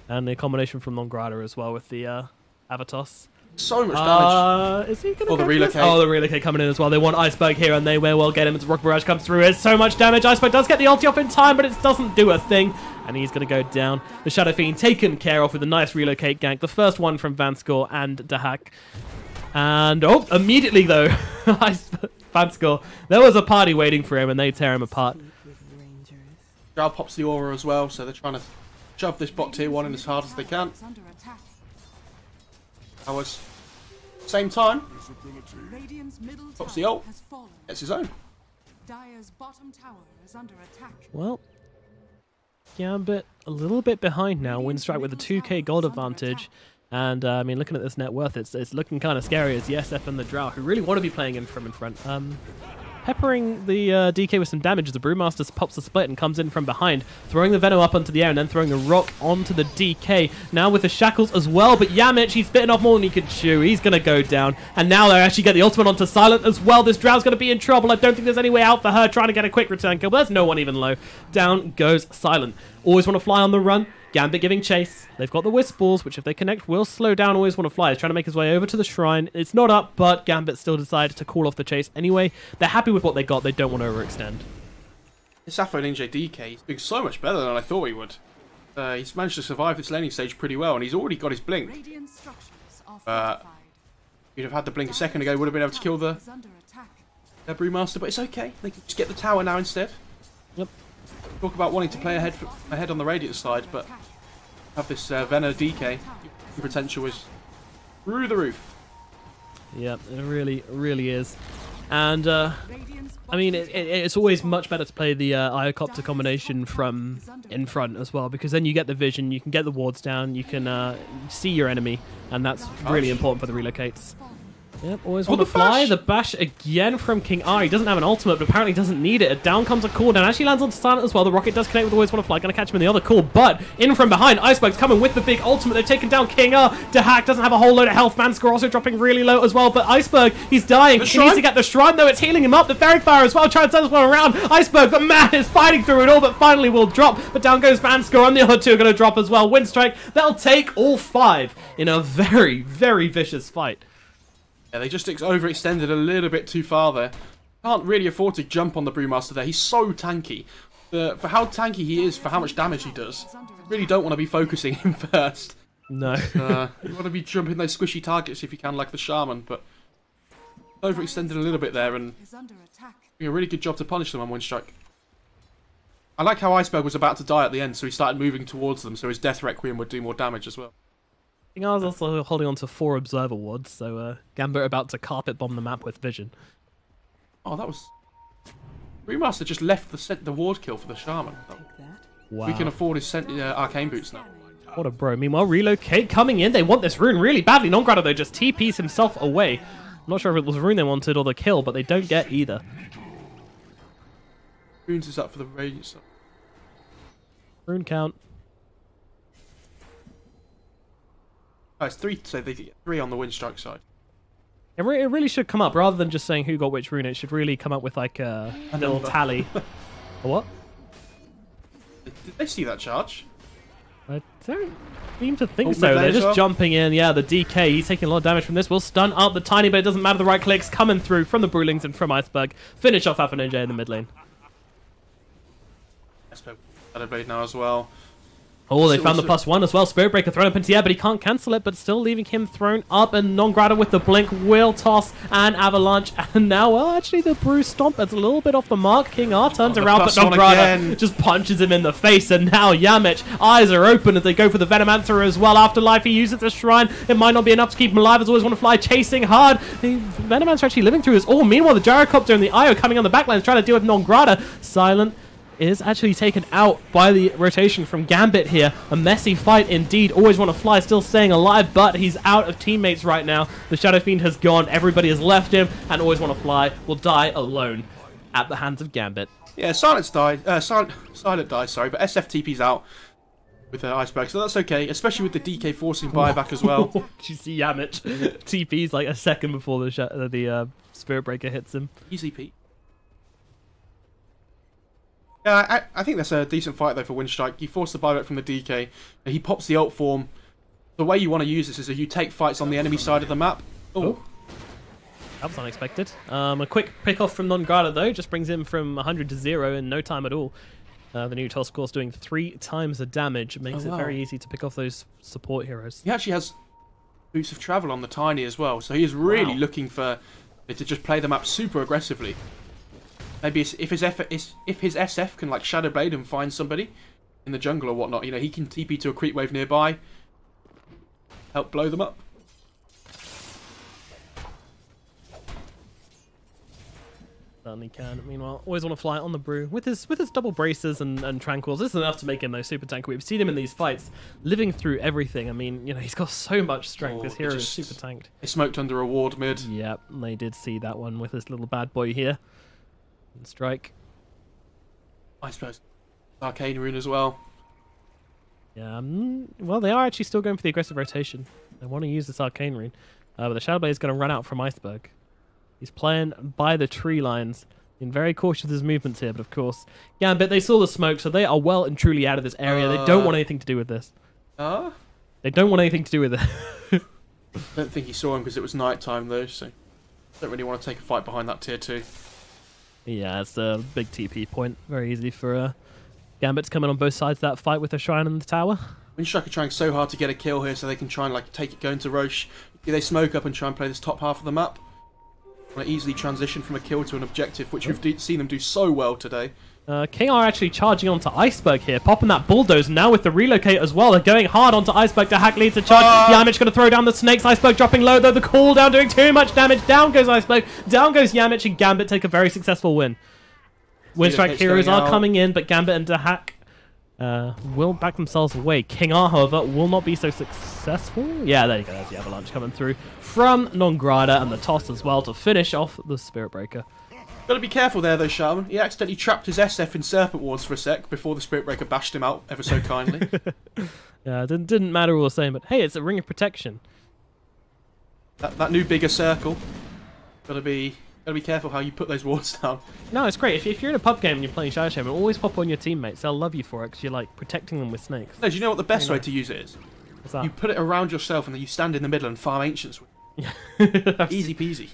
And the combination from Non-Grata as well with the Avatos. So much damage. Is he gonna the relocate. Oh, the relocate coming in as well. They want Iceberg here, and they may well get him as Rock Barrage comes through. It's so much damage. Iceberg does get the ulti off in time, but it doesn't do a thing. And he's going to go down. The Shadow Fiend taken care of with a nice relocate gank. The first one from Vanskor and Dahak. And, oh, immediately though, Vanskor, there was a party waiting for him, and they tear him apart. Drow pops the aura as well, so they're trying to shove this bot tier 1 in as hard as they can. Hours. Same time. Pops the ult. It's his own. Well, Gambit a little bit behind now. Winstrike with a 2k gold advantage. And, I mean, looking at this net worth, it's looking kind of scary as the SF and the Drow, who really want to be playing in from in front. Peppering the DK with some damage as the Brewmaster pops the split and comes in from behind, throwing the Venom up onto the air and then throwing the rock onto the DK. Now with the shackles as well, but Yamich, he's bitten off more than he can chew. He's going to go down. And now they actually get the ultimate onto Silent as well. This Drow's going to be in trouble. I don't think there's any way out for her trying to get a quick return kill, but there's no one even low. Down goes Silent. Always Want to Fly on the run. Gambit giving chase. They've got the Wisp Balls, which if they connect will slow down Always Want to Fly. He's trying to make his way over to the shrine. It's not up, but Gambit still decided to call off the chase anyway. They're happy with what they got. They don't want to overextend. This Afro Ninja DK is doing so much better than I thought he would. He's managed to survive this laning stage pretty well, and he's already got his blink. If he'd have had the blink a second ago, would have been able to kill the Brewmaster, but it's okay. They can just get the tower now instead. Yep. Talk about wanting to play ahead on the Radiant side, but have this Venom DK. The potential is through the roof. Yep, it really is. And, I mean, it's always much better to play the Iocopter combination from in front as well, because then you get the vision, you can get the wards down, you can see your enemy, and that's really important for the relocates. Yep, Always Want to Fly. The bash again from King R. He doesn't have an ultimate, but apparently doesn't need it. Down comes a cooldown. Actually lands onto Silent as well. The rocket does connect with Always Want to Fly. Going to catch him in the other core, but in from behind. Iceberg's coming with the big ultimate. They've taken down King R. Dahak doesn't have a whole load of health. Vanskor also dropping really low as well, but Iceberg, he's dying. He needs to get the shrine, though. It's healing him up. The Ferric Fire as well, trying to turn this one around. Iceberg, the man, is fighting through it all, but finally will drop. But down goes Vanskor, and the other two are going to drop as well. Winstrike, they'll take all 5 in a very vicious fight. Yeah, they just overextended a little bit too far there. Can't really afford to jump on the Brewmaster there. He's so tanky. For how tanky he is, for how much damage he does, really don't want to be focusing him first. No. You want to be jumping those squishy targets if you can, like the Shaman, but overextended a little bit there and doing a really good job to punish them on Winstrike. I like how Iceberg was about to die at the end, so he started moving towards them, so his Death Requiem would do more damage as well. I was also holding on to 4 Observer Wards, so Gambit about to carpet bomb the map with vision. Oh, that was... Brewmaster just left the ward kill for the Shaman. Wow. We can afford his Arcane Boots now. What a bro. Meanwhile, Relocate coming in. They want this rune really badly. Non-Grata, though, just TPs himself away. I'm not sure if it was a rune they wanted or the kill, but they don't get either. Runes is up for the radius. Rune count. Oh, it's 3, so they get 3 on the Winstrike side. It really should come up, rather than just saying who got which rune. It should really come up with like a little tally. A what? Did they see that charge? I don't seem to think Oh, so. They're just well. jumping in. Yeah, the DK, he's taking a lot of damage from this. Will stun up the Tiny, but it doesn't matter. The right clicks coming through from the Brewlings and from Iceberg. Finish off Alpha Ninja in the mid lane. Shadowblade now as well. Oh, they found the +1 as well. Spirit Breaker thrown up into the air, but he can't cancel it, but still leaving him thrown up. And Nongrada with the blink will toss and Avalanche. And now, well, actually, the Brew Stomp is a little bit off the mark. King R turns around, but Nongrada just punches him in the face. And now Yamich, eyes are open as they go for the Venomancer as well. Afterlife, he uses the Shrine. It might not be enough to keep him alive, as always want to fly, chasing hard. The Venomancer actually living through his all. Meanwhile, the Gyrocopter and the Io coming on the backline, trying to deal with Nongrada. Silent is actually taken out by the rotation from Gambit here. A messy fight indeed. Always want to fly, still staying alive, but he's out of teammates right now. The Shadow Fiend has gone. Everybody has left him, and Always want to fly will die alone at the hands of Gambit. Yeah, Silent dies, sorry, but SFTP's out with the Iceberg, so that's okay, especially with the DK forcing buyback as well. Did you see Yamich? TP's like a second before the Spirit Breaker hits him. Easy Pete. Yeah, I think that's a decent fight though for Winstrike. He forced the buyback from the DK. He pops the ult form. The way you want to use this is that you take fights on the enemy side of the map. Oh. That was unexpected. A quick pick off from Nongrada though, just brings him from 100 to 0 in no time at all. The new toss course doing 3 times the damage. It makes it very easy to pick off those support heroes. He actually has boots of travel on the Tiny as well, so he is really looking for to just play the map super aggressively. Maybe if his SF can like Shadowblade and find somebody in the jungle or whatnot, you know, he can TP to a creep wave nearby, help blow them up. Certainly can. Meanwhile, Always want to fly on the Brew with his double braces and tranquils. This is enough to make him those super tank. We've seen him in these fights, living through everything. I mean, you know, he's got so much strength. This hero is super tanked. He smoked under a ward mid. Yep, they did see that one with this little bad boy here. Strike. I suppose Arcane Rune as well. Yeah, well, they are actually still going for the aggressive rotation. They want to use this Arcane Rune. But the Shadowblade is going to run out from Iceberg. He's playing by the tree lines. Being very cautious of his movements here, but of course, Gambit, they saw the smoke, so they are well and truly out of this area. They don't want anything to do with this. They don't want anything to do with it. I don't think he saw him because it was night time though, so don't really want to take a fight behind that tier 2. Yeah, it's a big TP point. Very easy for Gambit to come in on both sides of that fight with the Shrine and the tower. Winstrike are trying so hard to get a kill here so they can try and like take it going to Roche. They smoke up and try and play this top half of the map. Want to easily transition from a kill to an objective, which we've seen them do so well today. King are actually charging onto Iceberg here, popping that bulldoze. Now with the relocate as well, they're going hard onto Iceberg to hack lead to charge. Yamich going to throw down the snakes. Iceberg dropping low though. The cooldown doing too much damage. Down goes Iceberg. Down goes Yamich, and Gambit take a very successful win. Winstrike heroes are coming in, but Gambit and Dahak will back themselves away. King R, however, will not be so successful. Yeah, there you go. There's the Avalanche coming through from Nongrada, and the toss as well to finish off the Spirit Breaker. Got to be careful there though, Shaman. He accidentally trapped his SF in Serpent Wards for a sec before the Spirit Breaker bashed him out ever so kindly. Yeah, it didn't matter all the same, but hey, it's a ring of protection. That new bigger circle. Gotta be careful how you put those wards down. No, it's great. If you're in a pub game and you're playing Shadow Shaman, always pop on your teammates. They'll love you for it because you're like protecting them with snakes. No, do you know what the best way to use it is? What's that? You put it around yourself and then you stand in the middle and farm ancients. Easy peasy.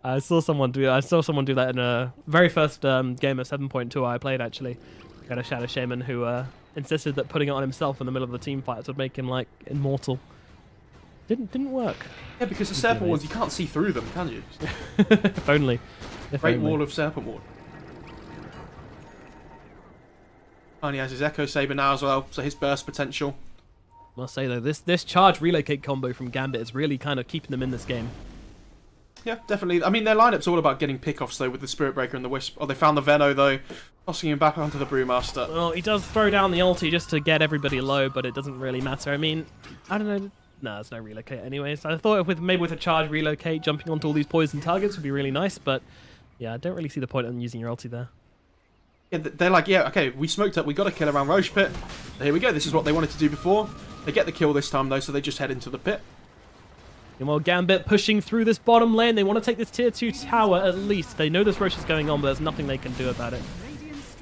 I saw someone do that in a very first game of 7.2 I played actually. I had a Shadow Shaman who insisted that putting it on himself in the middle of the team fights would make him like immortal. Didn't work. Yeah, because the Serpent Wards, you can't see through them, can you? If only. Great wall of Serpent Ward. And he has his Echo Saber now as well, so his burst potential. Must say though, this charge relocate combo from Gambit is really kind of keeping them in this game. Yeah, definitely. I mean, their lineup's all about getting pickoffs though with the Spirit Breaker and the Wisp. Oh, they found the Veno though, tossing him back onto the Brewmaster. Well, he does throw down the ulti just to get everybody low, but it doesn't really matter. I mean, I don't know. No, there's no relocate anyway. So I thought maybe with a charge relocate, jumping onto all these poison targets would be really nice, but yeah, I don't really see the point in using your ulti there. Yeah, they're like, yeah, okay, we smoked up, we got a kill around Roche Pit. Here we go, this is what they wanted to do before. They get the kill this time though, so they just head into the pit. And while Gambit pushing through this bottom lane, they want to take this tier 2 tower at least. They know this Roche is going on, but there's nothing they can do about it.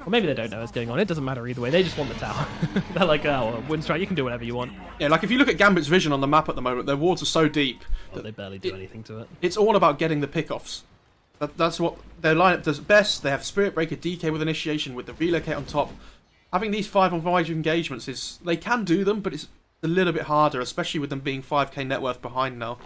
Or maybe they don't know what's going on. It doesn't matter either way. They just want the tower. They're like, oh, well, Winstrike, you can do whatever you want. Yeah, like if you look at Gambit's vision on the map at the moment, their wards are so deep. Oh, they barely do anything to it. It's all about getting the pickoffs. That's what their lineup does best. They have Spirit Breaker, DK with Initiation, with the Relocate on top. Having these 5-on-5 engagements is... They can do them, but it's a little bit harder, especially with them being 5k net worth behind now.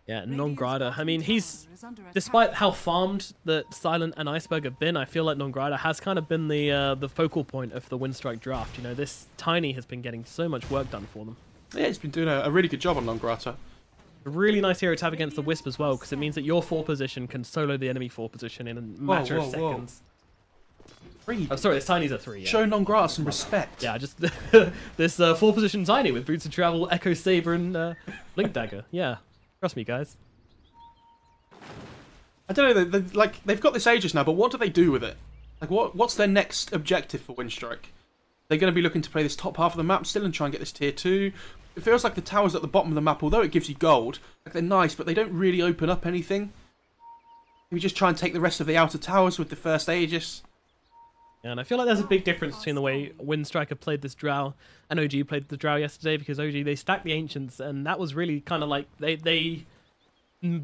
Yeah, Non-Grada. I mean, he's... Despite how farmed that Silent and Iceberg have been, I feel like Non-Grada has kind of been the focal point of the Winstrike draft. You know, this Tiny has been getting so much work done for them. Yeah, he's been doing a really good job on Non-Grada. A really nice hero to have against the Wisp as well, because it means that your 4 position can solo the enemy 4 position in a matter of seconds. I'm sorry, this Tiny's a 3. Yeah. Show Non-Grada some respect. Yeah, just this 4 position Tiny with Boots of Travel, Echo Saber, and Blink Dagger. Yeah, trust me, guys. I don't know. They've got this Aegis now, but what do they do with it? Like, what's their next objective for Winstrike? They're going to be looking to play this top half of the map still and try and get this tier 2. It feels like the towers at the bottom of the map, although it gives you gold, like they're nice, but they don't really open up anything. We just try and take the rest of the outer towers with the first Aegis. Yeah, and I feel like there's a big difference between the way Winstrike have played this Drow and OG played the Drow yesterday, because OG, they stacked the Ancients, and that was really kind of like they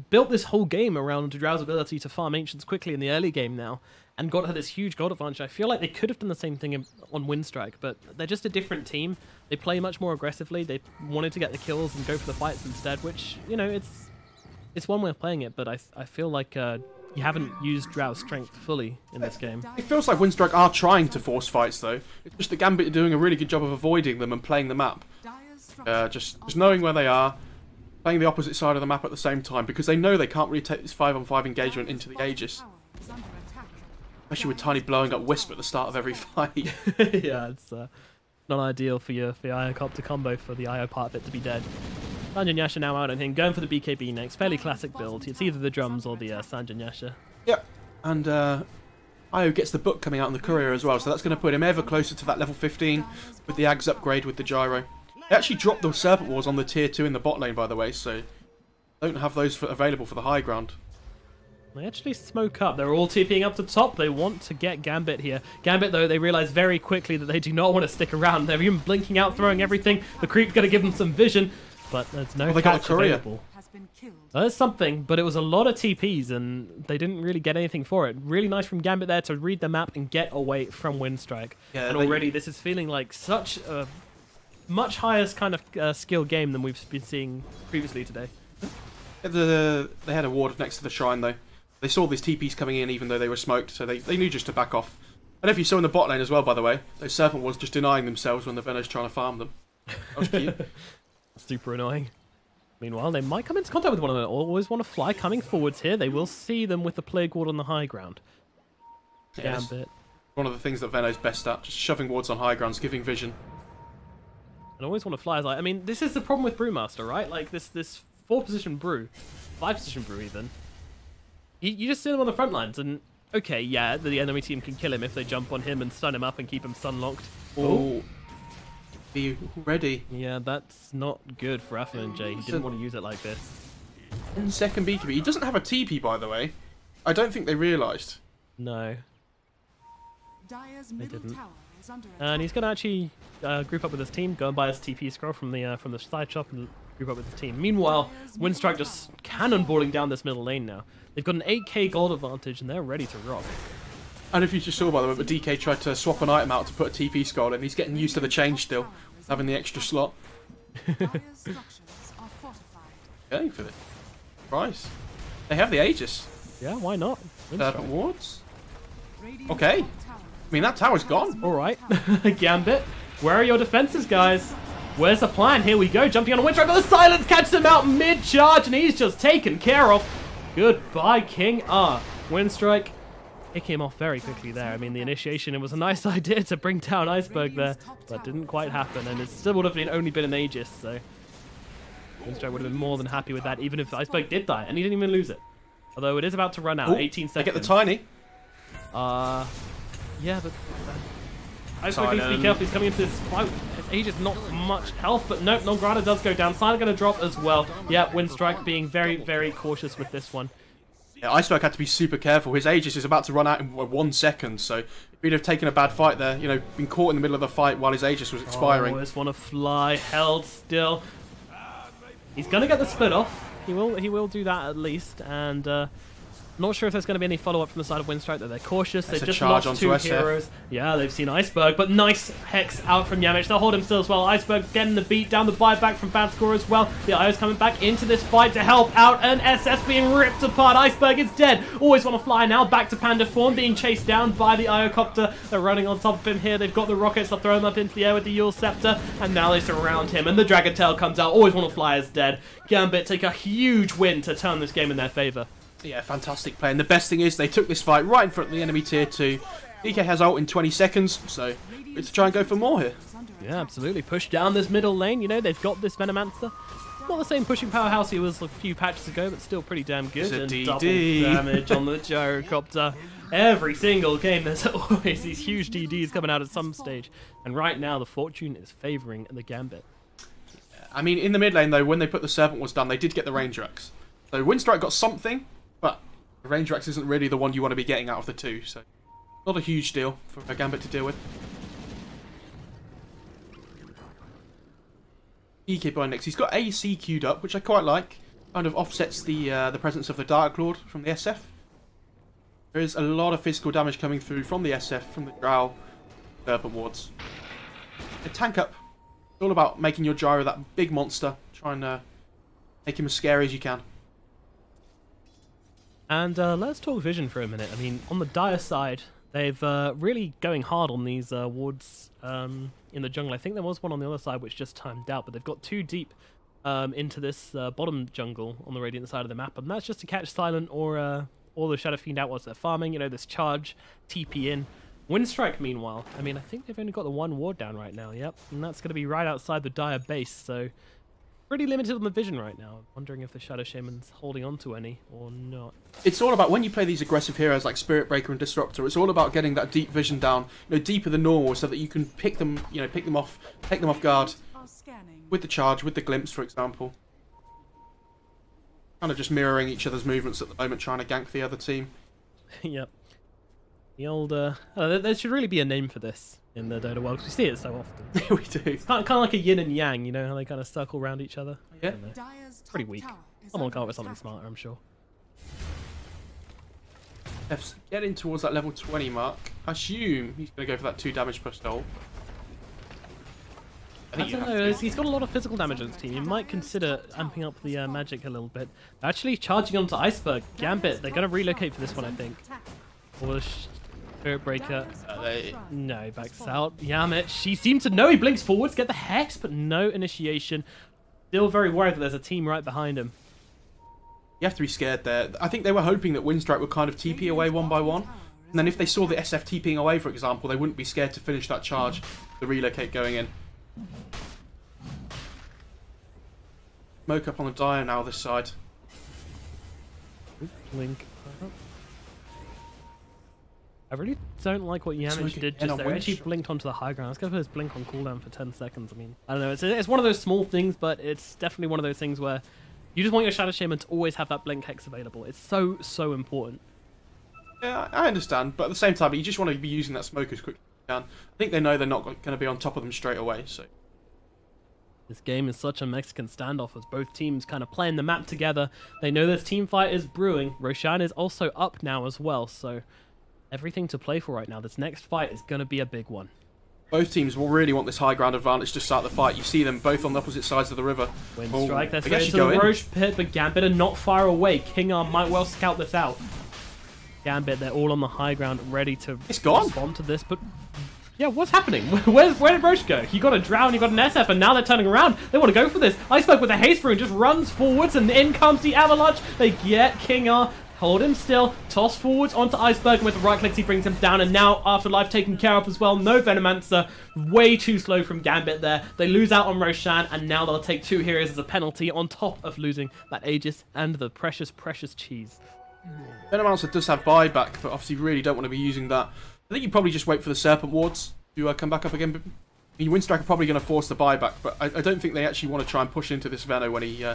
built this whole game around Drow's ability to farm Ancients quickly in the early game now, and got her this huge gold advantage. I feel like they could have done the same thing on Winstrike, but they're just a different team. They play much more aggressively. They wanted to get the kills and go for the fights instead, which, you know, it's one way of playing it, but I feel like you haven't used Drow's strength fully in this game. It feels like Winstrike are trying to force fights, though. It's just that Gambit are doing a really good job of avoiding them and playing the map. Just knowing where they are, playing the opposite side of the map at the same time, because they know they can't really take this 5-on-5 engagement into the Aegis. Especially with Tiny blowing up Wisp at the start of every fight. Yeah, it's not ideal for your Iocopter combo for the Io part of it to be dead. Sanjin Yasha now out on him, going for the BKB next. Fairly classic build. It's either the drums or the Sanjin Yasha. Yep, and Io gets the book coming out on the courier as well, so that's going to put him ever closer to that level 15 with the Ags upgrade with the gyro. They actually dropped the Serpent Wars on the tier 2 in the bot lane, by the way, so don't have those available for the high ground. They actually smoke up. They're all TPing up to top. They want to get Gambit here. Gambit, though, they realize very quickly that they do not want to stick around. They're even blinking out, throwing everything. The creep's going to give them some vision, but there's no catch available. There's something, but it was a lot of TPs, and they didn't really get anything for it. Really nice from Gambit there to read the map and get away from Winstrike. Yeah, and already this is feeling like such a much higher kind of skill game than we've been seeing previously today. They had a ward next to the shrine, though. They saw these TPs coming in even though they were smoked, so they knew just to back off. I don't know if you saw in the bot lane as well, by the way, those Serpent Wars just denying themselves when the Venom's trying to farm them. That was cute. Super annoying. Meanwhile, they might come into contact with one another. Always want to fly coming forwards here. They will see them with the Plague Ward on the high ground. Yes. Gambit. One of the things that Venom's best at, just shoving wards on high grounds, giving vision. And always want to fly. I mean, this is the problem with Brewmaster, right? Like this 4-position Brew, 5-position Brew even. You just see them on the front lines, and okay, yeah, the enemy team can kill him if they jump on him and stun him up and keep him stun locked. Oh, be ready. Yeah, that's not good for Affluent J. He didn't want to use it like this. 10-second BKB. He doesn't have a TP, by the way. I don't think they realised. No. They didn't. And he's going to actually group up with his team, go and buy his TP scroll from the side shop and group up with his team. Meanwhile, Winstrike just cannonballing down this middle lane now. They've got an 8k gold advantage and they're ready to rock. And if you just saw, by the way, but DK tried to swap an item out to put a TP skull in. He's getting used to the change still, having the extra slot. Going for it. Price. They have the Aegis. Yeah, why not? Serpent Wards. Okay. I mean, that tower's gone. Alright. Gambit, where are your defenses, guys? Where's the plan? Here we go. Jumping on a Winstrike, but the silence catches him out mid-charge, and he's just taken care of. Goodbye, King R. Winstrike pick him off very quickly there. I mean, the initiation, it was a nice idea to bring down Iceberg there, but didn't quite happen, and it still would have only been an Aegis, so Winstrike would have been more than happy with that, even if Iceberg did die, and he didn't even lose it. Although it is about to run out, 18 seconds. They get the tiny. Yeah, but Iceberg needs to be careful. He's coming into this fight. His Aegis not much health, but nope, Nograda does go down. Silent going to drop as well. Yeah, Winstrike being very, very cautious with this one. Yeah, Iceberg had to be super careful. His Aegis is about to run out in 1 second, so if he'd have taken a bad fight there, you know, been caught in the middle of the fight while his Aegis was expiring. Oh, just want to fly, held still. He's going to get the split off. He will do that at least, and not sure if there's going to be any follow-up from the side of Winstrike, though. They're cautious. They've just lost 2 heroes. Yeah, they've seen Iceberg, but nice Hex out from Yamich. They'll hold him still as well. Iceberg getting the beat down, the buyback from Bad Score as well. The IO's coming back into this fight to help out, and SS being ripped apart. Iceberg is dead. Always want to fly now. Back to Panda form, being chased down by the Iocopter. They're running on top of him here. They've got the rockets. They'll throw him up into the air with the Yule Scepter, and now they surround him, and the Dragon comes out. Always want to fly is dead. Gambit take a huge win to turn this game in their favour. Yeah, fantastic play. And the best thing is they took this fight right in front of the enemy tier 2. DK has ult in 20 seconds, so let's try and go for more here. Yeah, absolutely. Push down this middle lane. You know, they've got this Venomancer. Not the same pushing powerhouse he was a few patches ago, but still pretty damn good. It's a and double DD. damage on the Gyrocopter. Every single game, there's always these huge DDs coming out at some stage. And right now, the fortune is favouring the Gambit. I mean, in the mid lane, though, when they put the Serpent was done, they did get the Ranger Axe. So Winstrike got something, but the Ranger Axe isn't really the one you want to be getting out of the 2, so not a huge deal for a Gambit to deal with. DK by next. He's got AC queued up, which I quite like. Kind of offsets the presence of the Dark Lord from the SF. There is a lot of physical damage coming through from the SF, from the Drow Serpent wards. A tank up. It's all about making your Gyro that big monster. Try and make him as scary as you can. And let's talk vision for a minute. I mean, on the Dire side, they've really going hard on these wards in the jungle. I think there was one on the other side which just timed out, but they've got 2 deep into this bottom jungle on the Radiant side of the map, and that's just to catch Silent or the Shadow Fiend out whilst they're farming. You know, this charge, TP in. Winstrike, meanwhile, I mean, I think they've only got the 1 ward down right now, yep, and that's going to be right outside the Dire base, so pretty limited on the vision right now. I'm wondering if the Shadow Shaman's holding on to any or not. It's all about, when you play these aggressive heroes like Spirit Breaker and Disruptor, it's all about getting that deep vision down, you know, deeper than normal, so that you can pick them, you know, take them off guard with the charge, with the glimpse, for example. Kind of just mirroring each other's movements at the moment, trying to gank the other team. Yep. The old, there should really be a name for this in the Dota world, because we see it so often. We do. It's kind of like a yin and yang, you know, how they kind of circle around each other. Yeah. Pretty weak. Someone will come up with something smarter, I'm sure. F's getting towards that level 20 mark. I assume he's going to go for that 2 damage per stole. I don't know, he's got a lot of physical damage on his team. You might consider amping up the magic a little bit. Actually charging onto Iceberg. Gambit, they're going to relocate for this one, I think. Or the Spirit Breaker. No, he backs out. Yamich, he seems to know. He blinks forwards, get the Hex, but no initiation. Still very worried that there's a team right behind him. You have to be scared there. I think they were hoping that Winstrike would kind of TP away 1 by 1. And then if they saw the SF TPing away, for example, they wouldn't be scared to finish that charge, the relocate going in. Smoke up on the Dire now this side. Blink. I really don't like what Yamich did just there. He actually blinked onto the high ground. Let's go for his blink on cooldown for 10 seconds. I mean, I don't know. It's one of those small things, but it's definitely one of those things where you just want your Shadow Shaman to always have that blink hex available. It's so important. Yeah, I understand, but at the same time, you just want to be using that smoke as quickly as you can. I think they know they're not going to be on top of them straight away, so... This game is such a Mexican standoff as both teams kind of playing the map together. They know this team fight is brewing. Roshan is also up now as well, so everything to play for right now. This next fight is going to be a big one. Both teams will really want this high ground advantage to start the fight. You see them both on the opposite sides of the river. Winstrike, they're straight to the Roche pit, but Gambit are not far away. King Arm might well scout this out. Gambit, they're all on the high ground, ready to respond to this, but... Yeah, what's happening? Where did Roche go? You got a Drow, you got an SF, and now they're turning around. They want to go for this. Iceberg with a haste rune just runs forwards, and in comes the Avalanche. They get King R. Hold him still. Toss forwards onto Iceberg. And with the right clicks, he brings him down. And now Afterlife taken care of as well. No Venomancer. Way too slow from Gambit there. They lose out on Roshan. And now they'll take 2 heroes as a penalty on top of losing that Aegis and the precious, precious cheese. Venomancer does have buyback, but obviously really don't want to be using that. I think you probably just wait for the Serpent Wards to come back up again. But Winstrike are probably going to force the buyback, but I don't think they actually want to try and push into this Veno when he...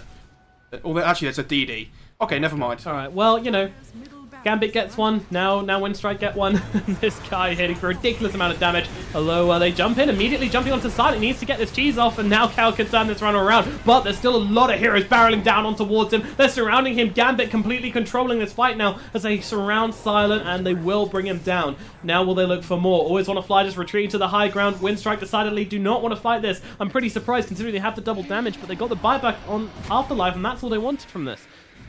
although actually there's a DD. Okay, never mind. Alright, well, you know, Gambit gets one. Now Winstrike get one. This guy hitting for a ridiculous amount of damage. Although they jump in, immediately jumping onto Silent. He needs to get this cheese off, and now Cal can turn this run around. But there's still a lot of heroes barreling down on towards him. They're surrounding him. Gambit completely controlling this fight now as they surround Silent, and they will bring him down. Now will they look for more? Always want to fly, just retreating to the high ground. Winstrike decidedly do not want to fight this. I'm pretty surprised considering they have the double damage, but they got the buyback on Afterlife, and that's all they wanted from this.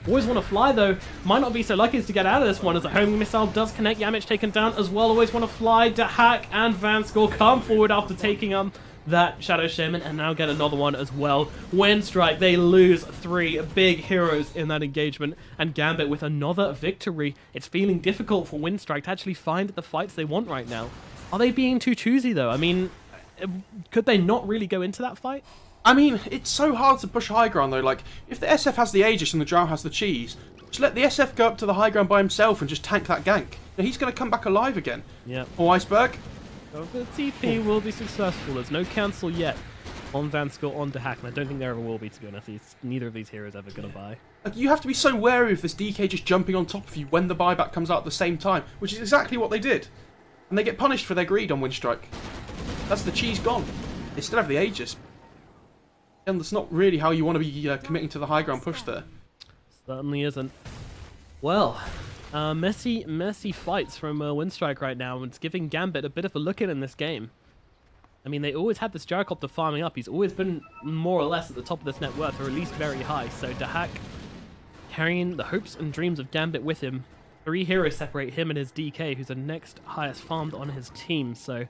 Always want to fly though. Might not be so lucky as to get out of this one as a homing missile does connect. Yamich taken down as well. Always want to fly. Dahak and Vanskor come forward after taking that Shadow Shaman and now get another one as well. Winstrike, they lose 3 big heroes in that engagement, and Gambit with another victory. It's feeling difficult for Winstrike to actually find the fights they want right now. Are they being too choosy though? I mean, could they not really go into that fight? I mean, it's so hard to push high ground though. Like, if the SF has the Aegis and the Drow has the cheese, just let the SF go up to the high ground by himself and just tank that gank. Now, he's going to come back alive again. Yeah. Or Iceberg. So the TP will be successful. There's no cancel yet on Vanskor, on Dahak, and I don't think there ever will be, to be honest. Neither of these heroes ever going to buy. Like, you have to be so wary of this DK just jumping on top of you when the buyback comes out at the same time, which is exactly what they did. And they get punished for their greed on Winstrike. That's the cheese gone. They still have the Aegis. And that's not really how you want to be committing to the high ground push there. Certainly isn't. Well, messy fights from Winstrike right now, and it's giving Gambit a bit of a look in this game. I mean, they always had this Gyrocopter farming up. He's always been more or less at the top of this net worth, or at least very high. So Dahak carrying the hopes and dreams of Gambit with him. 3 heroes separate him and his DK, who's the next highest farmed on his team. So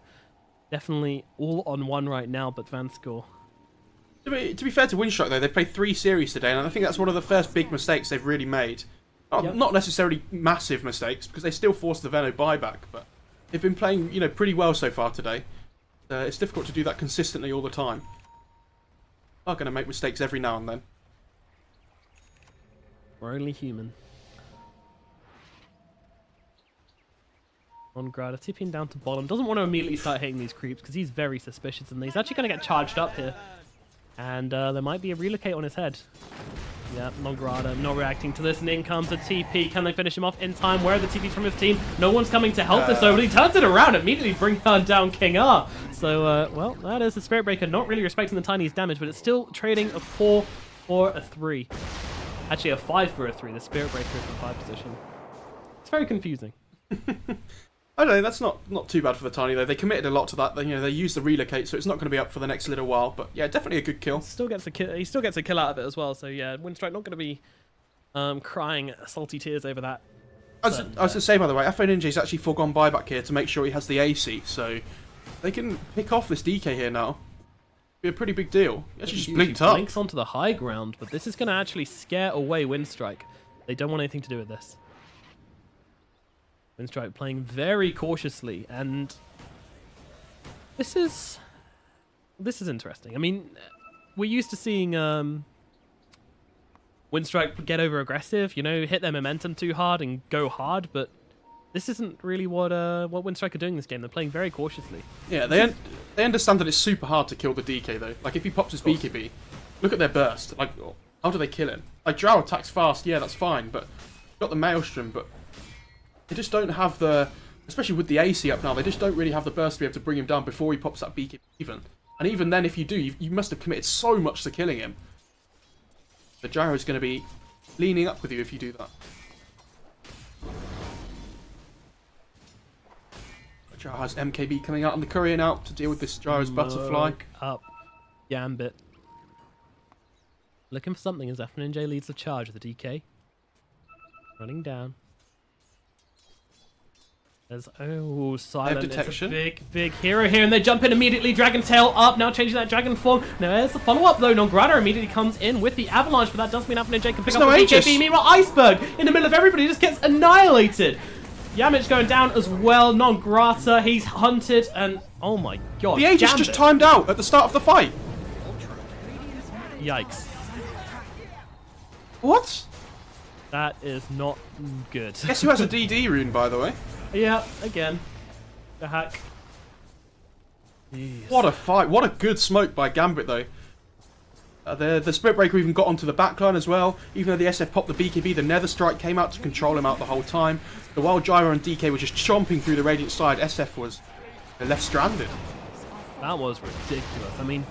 definitely all on one right now, but Vanskor. To be fair to Winstrike, though, they've played 3 series today, and I think that's one of the first big mistakes they've really made. Not necessarily massive mistakes, because they still forced the Veno buyback, but they've been playing, you know, pretty well so far today. It's difficult to do that consistently all the time. They're going to make mistakes every now and then. We're only human. On Grada, tipping down to bottom. Doesn't want to immediately start hitting these creeps, because he's very suspicious, and he's actually going to get charged up here. And there might be a relocate on his head. Yeah, Nograda not reacting to this, and in comes a TP. Can they finish him off in time? Where are the TPs from his team? No one's coming to help this, though, but he turns it around, immediately bringing down King R. So, well, that is the Spirit Breaker, not really respecting the Tiny's damage, but it's still trading a 4 for a 3. Actually, a 5 for a 3. The Spirit Breaker is in 5 position. It's very confusing. I don't know, that's not too bad for the Tiny, though. They committed a lot to that. They used the relocate, so it's not going to be up for the next little while. But yeah, definitely a good kill. Still gets a kill. He still gets a kill out of it as well. So yeah, Winstrike not going to be crying salty tears over that. I was going to say, by the way, Afro Ninja's actually foregone buyback here to make sure he has the AC, so they can pick off this DK here now. Be a pretty big deal. He actually just blinked up. Blinks onto the high ground, but this is going to actually scare away Winstrike. They don't want anything to do with this. Winstrike playing very cautiously, and this is interesting. I mean, we're used to seeing Winstrike get over aggressive, you know, hit their momentum too hard and go hard, but this isn't really what Winstrike are doing this game. They're playing very cautiously. Yeah, they understand that it's super hard to kill the DK though. Like if he pops his BKB, look at their burst. Like how do they kill him? Like Drow attacks fast, yeah, that's fine, but got the Maelstrom, but they just don't have the, especially with the AC up now, they just don't really have the burst to be able to bring him down before he pops that BKB even. And even then, if you do, you must have committed so much to killing him. The Gyro is going to be leaning up with you if you do that. The Gyro has MKB coming out on the courier now to deal with this Gyro's butterfly. Up, Gambit. Looking for something as FNJ leads the charge with the DK. Running down. There's, oh, Silent. It's a detection. big hero here, and they jump in immediately. Dragon Tail up, now changing that dragon form. Now there's the follow-up, though. Nomad immediately comes in with the avalanche, but that does mean J can pick up the BKB. Meanwhile, Iceberg in the middle of everybody just gets annihilated. Yamich going down as well. Non-Grata, he's hunted, and oh my god. The Aegis just timed out at the start of the fight. Yikes. What? That is not good. Guess who has a DD rune, by the way? Yeah, again. The hack. Jeez. What a fight. What a good smoke by Gambit, though. The Spirit Breaker even got onto the backline as well. Even though the SF popped the BKB, the Nether Strike came out to control him out the whole time. The Wild Gyro and DK were just chomping through the Radiant side. SF was left stranded. That was ridiculous. I mean,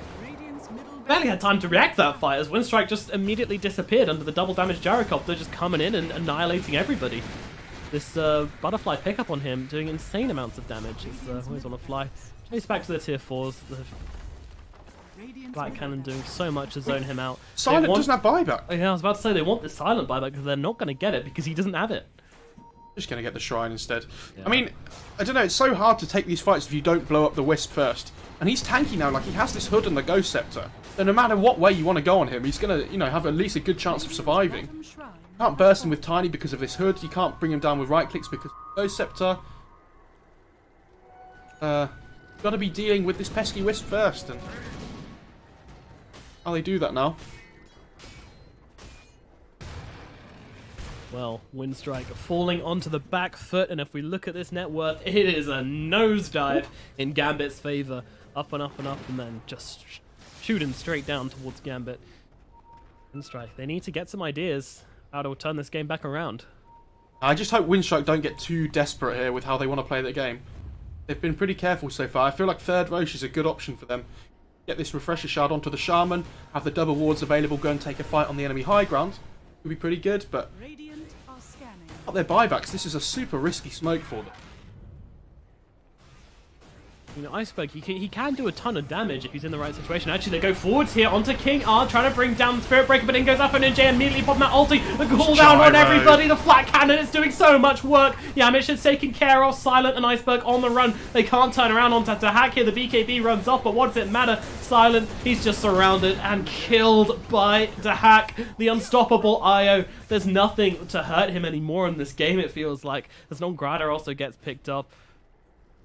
barely had time to react to that fight as Winstrike just immediately disappeared under the double damage Gyrocopter, just coming in and annihilating everybody. This butterfly pickup on him doing insane amounts of damage. It's always on a fly. Chase back to the tier 4s. The Black Cannon doing so much to zone him out. Silent doesn't have buyback. Yeah, I was about to say they want this Silent buyback because they're not going to get it because he doesn't have it. Just going to get the Shrine instead. Yeah. I mean, I don't know, it's so hard to take these fights if you don't blow up the Wisp first. And he's tanky now, like he has this hood and the Ghost Scepter. So no matter what way you want to go on him, he's going to, you know, have at least a good chance of surviving. You can't burst him with Tiny because of this hood. You can't bring him down with right clicks because of the Ghost Scepter. Got to be dealing with this pesky Wisp first. And how they do that now? Well, Winstrike falling onto the back foot, and if we look at this net worth, it is a nosedive in Gambit's favour. Up and up and up, and then just shooting straight down towards Gambit. Winstrike, they need to get some ideas how to turn this game back around. I just hope Winstrike don't get too desperate here with how they want to play the game. They've been pretty careful so far. I feel like third Roche is a good option for them. Get this Refresher Shard onto the Shaman, have the double wards available, go and take a fight on the enemy high ground. Would be pretty good, but up their buybacks, this is a super risky smoke for them. You know, Iceberg, he can do a ton of damage if he's in the right situation. Actually, they go forwards here onto King R, trying to bring down the Spirit Breaker, but in goes up and J immediately popping that ulti. The cooldown on everybody. The flat cannon is doing so much work. Yamish is taken care of. Silent and Iceberg on the run. They can't turn around onto Hack here. The BKB runs off, but what does it matter? Silent, he's just surrounded and killed by Hack, the unstoppable IO. There's nothing to hurt him anymore in this game, it feels like. As Non-Grata also gets picked up.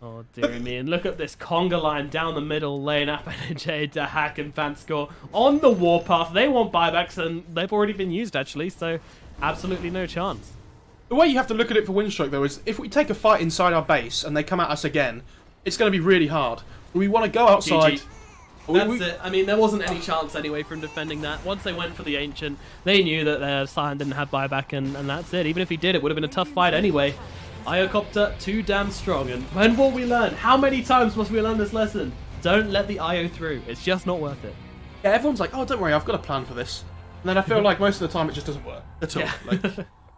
Oh dearie me, and look at this conga line down the middle lane. J, Hack and Fanscore on the warpath. They want buybacks and they've already been used actually, so absolutely no chance. The way you have to look at it for Winstrike though is if we take a fight inside our base and they come at us again, it's going to be really hard. We want to go outside. That's it. I mean, there wasn't any chance anyway from defending that. Once they went for the Ancient, they knew that their Silent didn't have buyback and that's it. Even if he did, it would have been a tough fight anyway. Iocopter, too damn strong, and when will we learn? How many times must we learn this lesson? Don't let the IO through. It's just not worth it. Yeah, everyone's like, oh, don't worry, I've got a plan for this. And then I feel like most of the time it just doesn't work at all. Yeah. Like,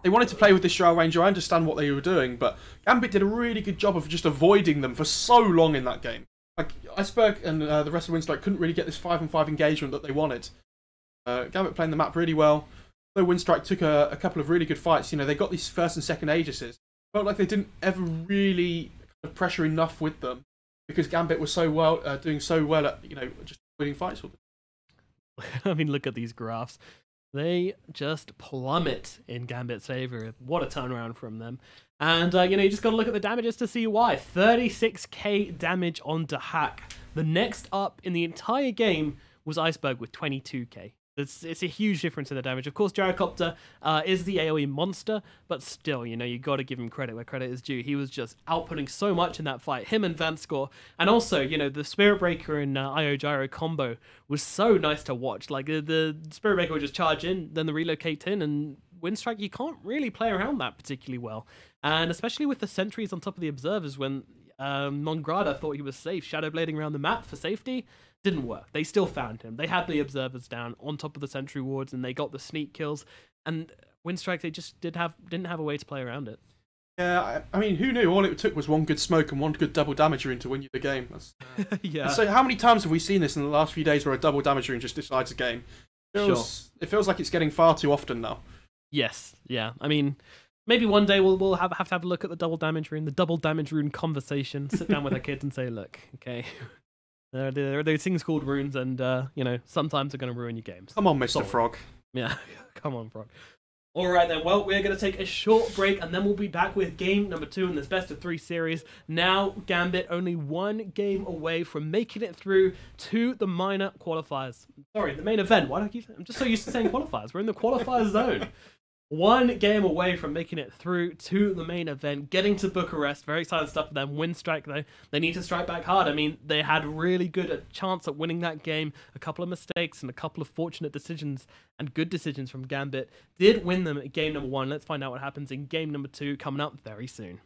they wanted to play with this Shroud Ranger, I understand what they were doing, but Gambit did a really good job of just avoiding them for so long in that game. Like, Iceberg and the rest of Winstrike couldn't really get this 5-on-5 engagement that they wanted. Gambit playing the map really well. Though Winstrike took a couple of really good fights, you know, they got these first and second Aegises. Felt like they didn't ever really pressure enough with them because Gambit was so well, doing so well at, you know, just winning fights with them. I mean, look at these graphs. They just plummet in Gambit's favor. What a turnaround from them. And, you know, you just got to look at the damages to see why. 36k damage on Hack. The next up in the entire game was Iceberg with 22k. It's a huge difference in the damage. Of course, Gyrocopter is the AoE monster, but still, you know, you got to give him credit where credit is due. He was just outputting so much in that fight, him and Vanscore. And also, you know, the Spirit Breaker and IO Gyro combo was so nice to watch. Like, the Spirit Breaker would just charge in, then the relocate in, and Winstrike, you can't really play around that particularly well. And especially with the sentries on top of the observers, when Non-Grata thought he was safe, shadowblading around the map for safety, didn't work. They still found him. They had the observers down on top of the sentry wards, and they got the sneak kills. And Winstrike, they just didn't have a way to play around it. Yeah, I mean, who knew? All it took was one good smoke and one good double damage rune to win you the game. Yeah. So how many times have we seen this in the last few days where a double damage rune just decides a game? It feels like it's getting far too often now. Yes. Yeah. I mean, Maybe one day we'll have to have a look at the double damage rune, the double damage rune conversation. Sit down with our kids and say, look, okay, there are those things called runes, and you know, sometimes they're going to ruin your games. Come on, Mr. Sorry. Frog. Yeah, come on, Frog. All right then, well, we're going to take a short break, and then we'll be back with game number 2 in this best-of-3 series. Now, Gambit only 1 game away from making it through to the minor qualifiers. Sorry, the main event. Why do I keep saying? I'm just so used to saying qualifiers. We're in the qualifier zone. 1 game away from making it through to the main event, getting to Bucharest. Very exciting stuff for them. Winstrike, though, they need to strike back hard. I mean, they had really good chance at winning that game. A couple of mistakes and a couple of fortunate decisions and good decisions from Gambit did win them at game number 1. Let's find out what happens in game number 2 coming up very soon.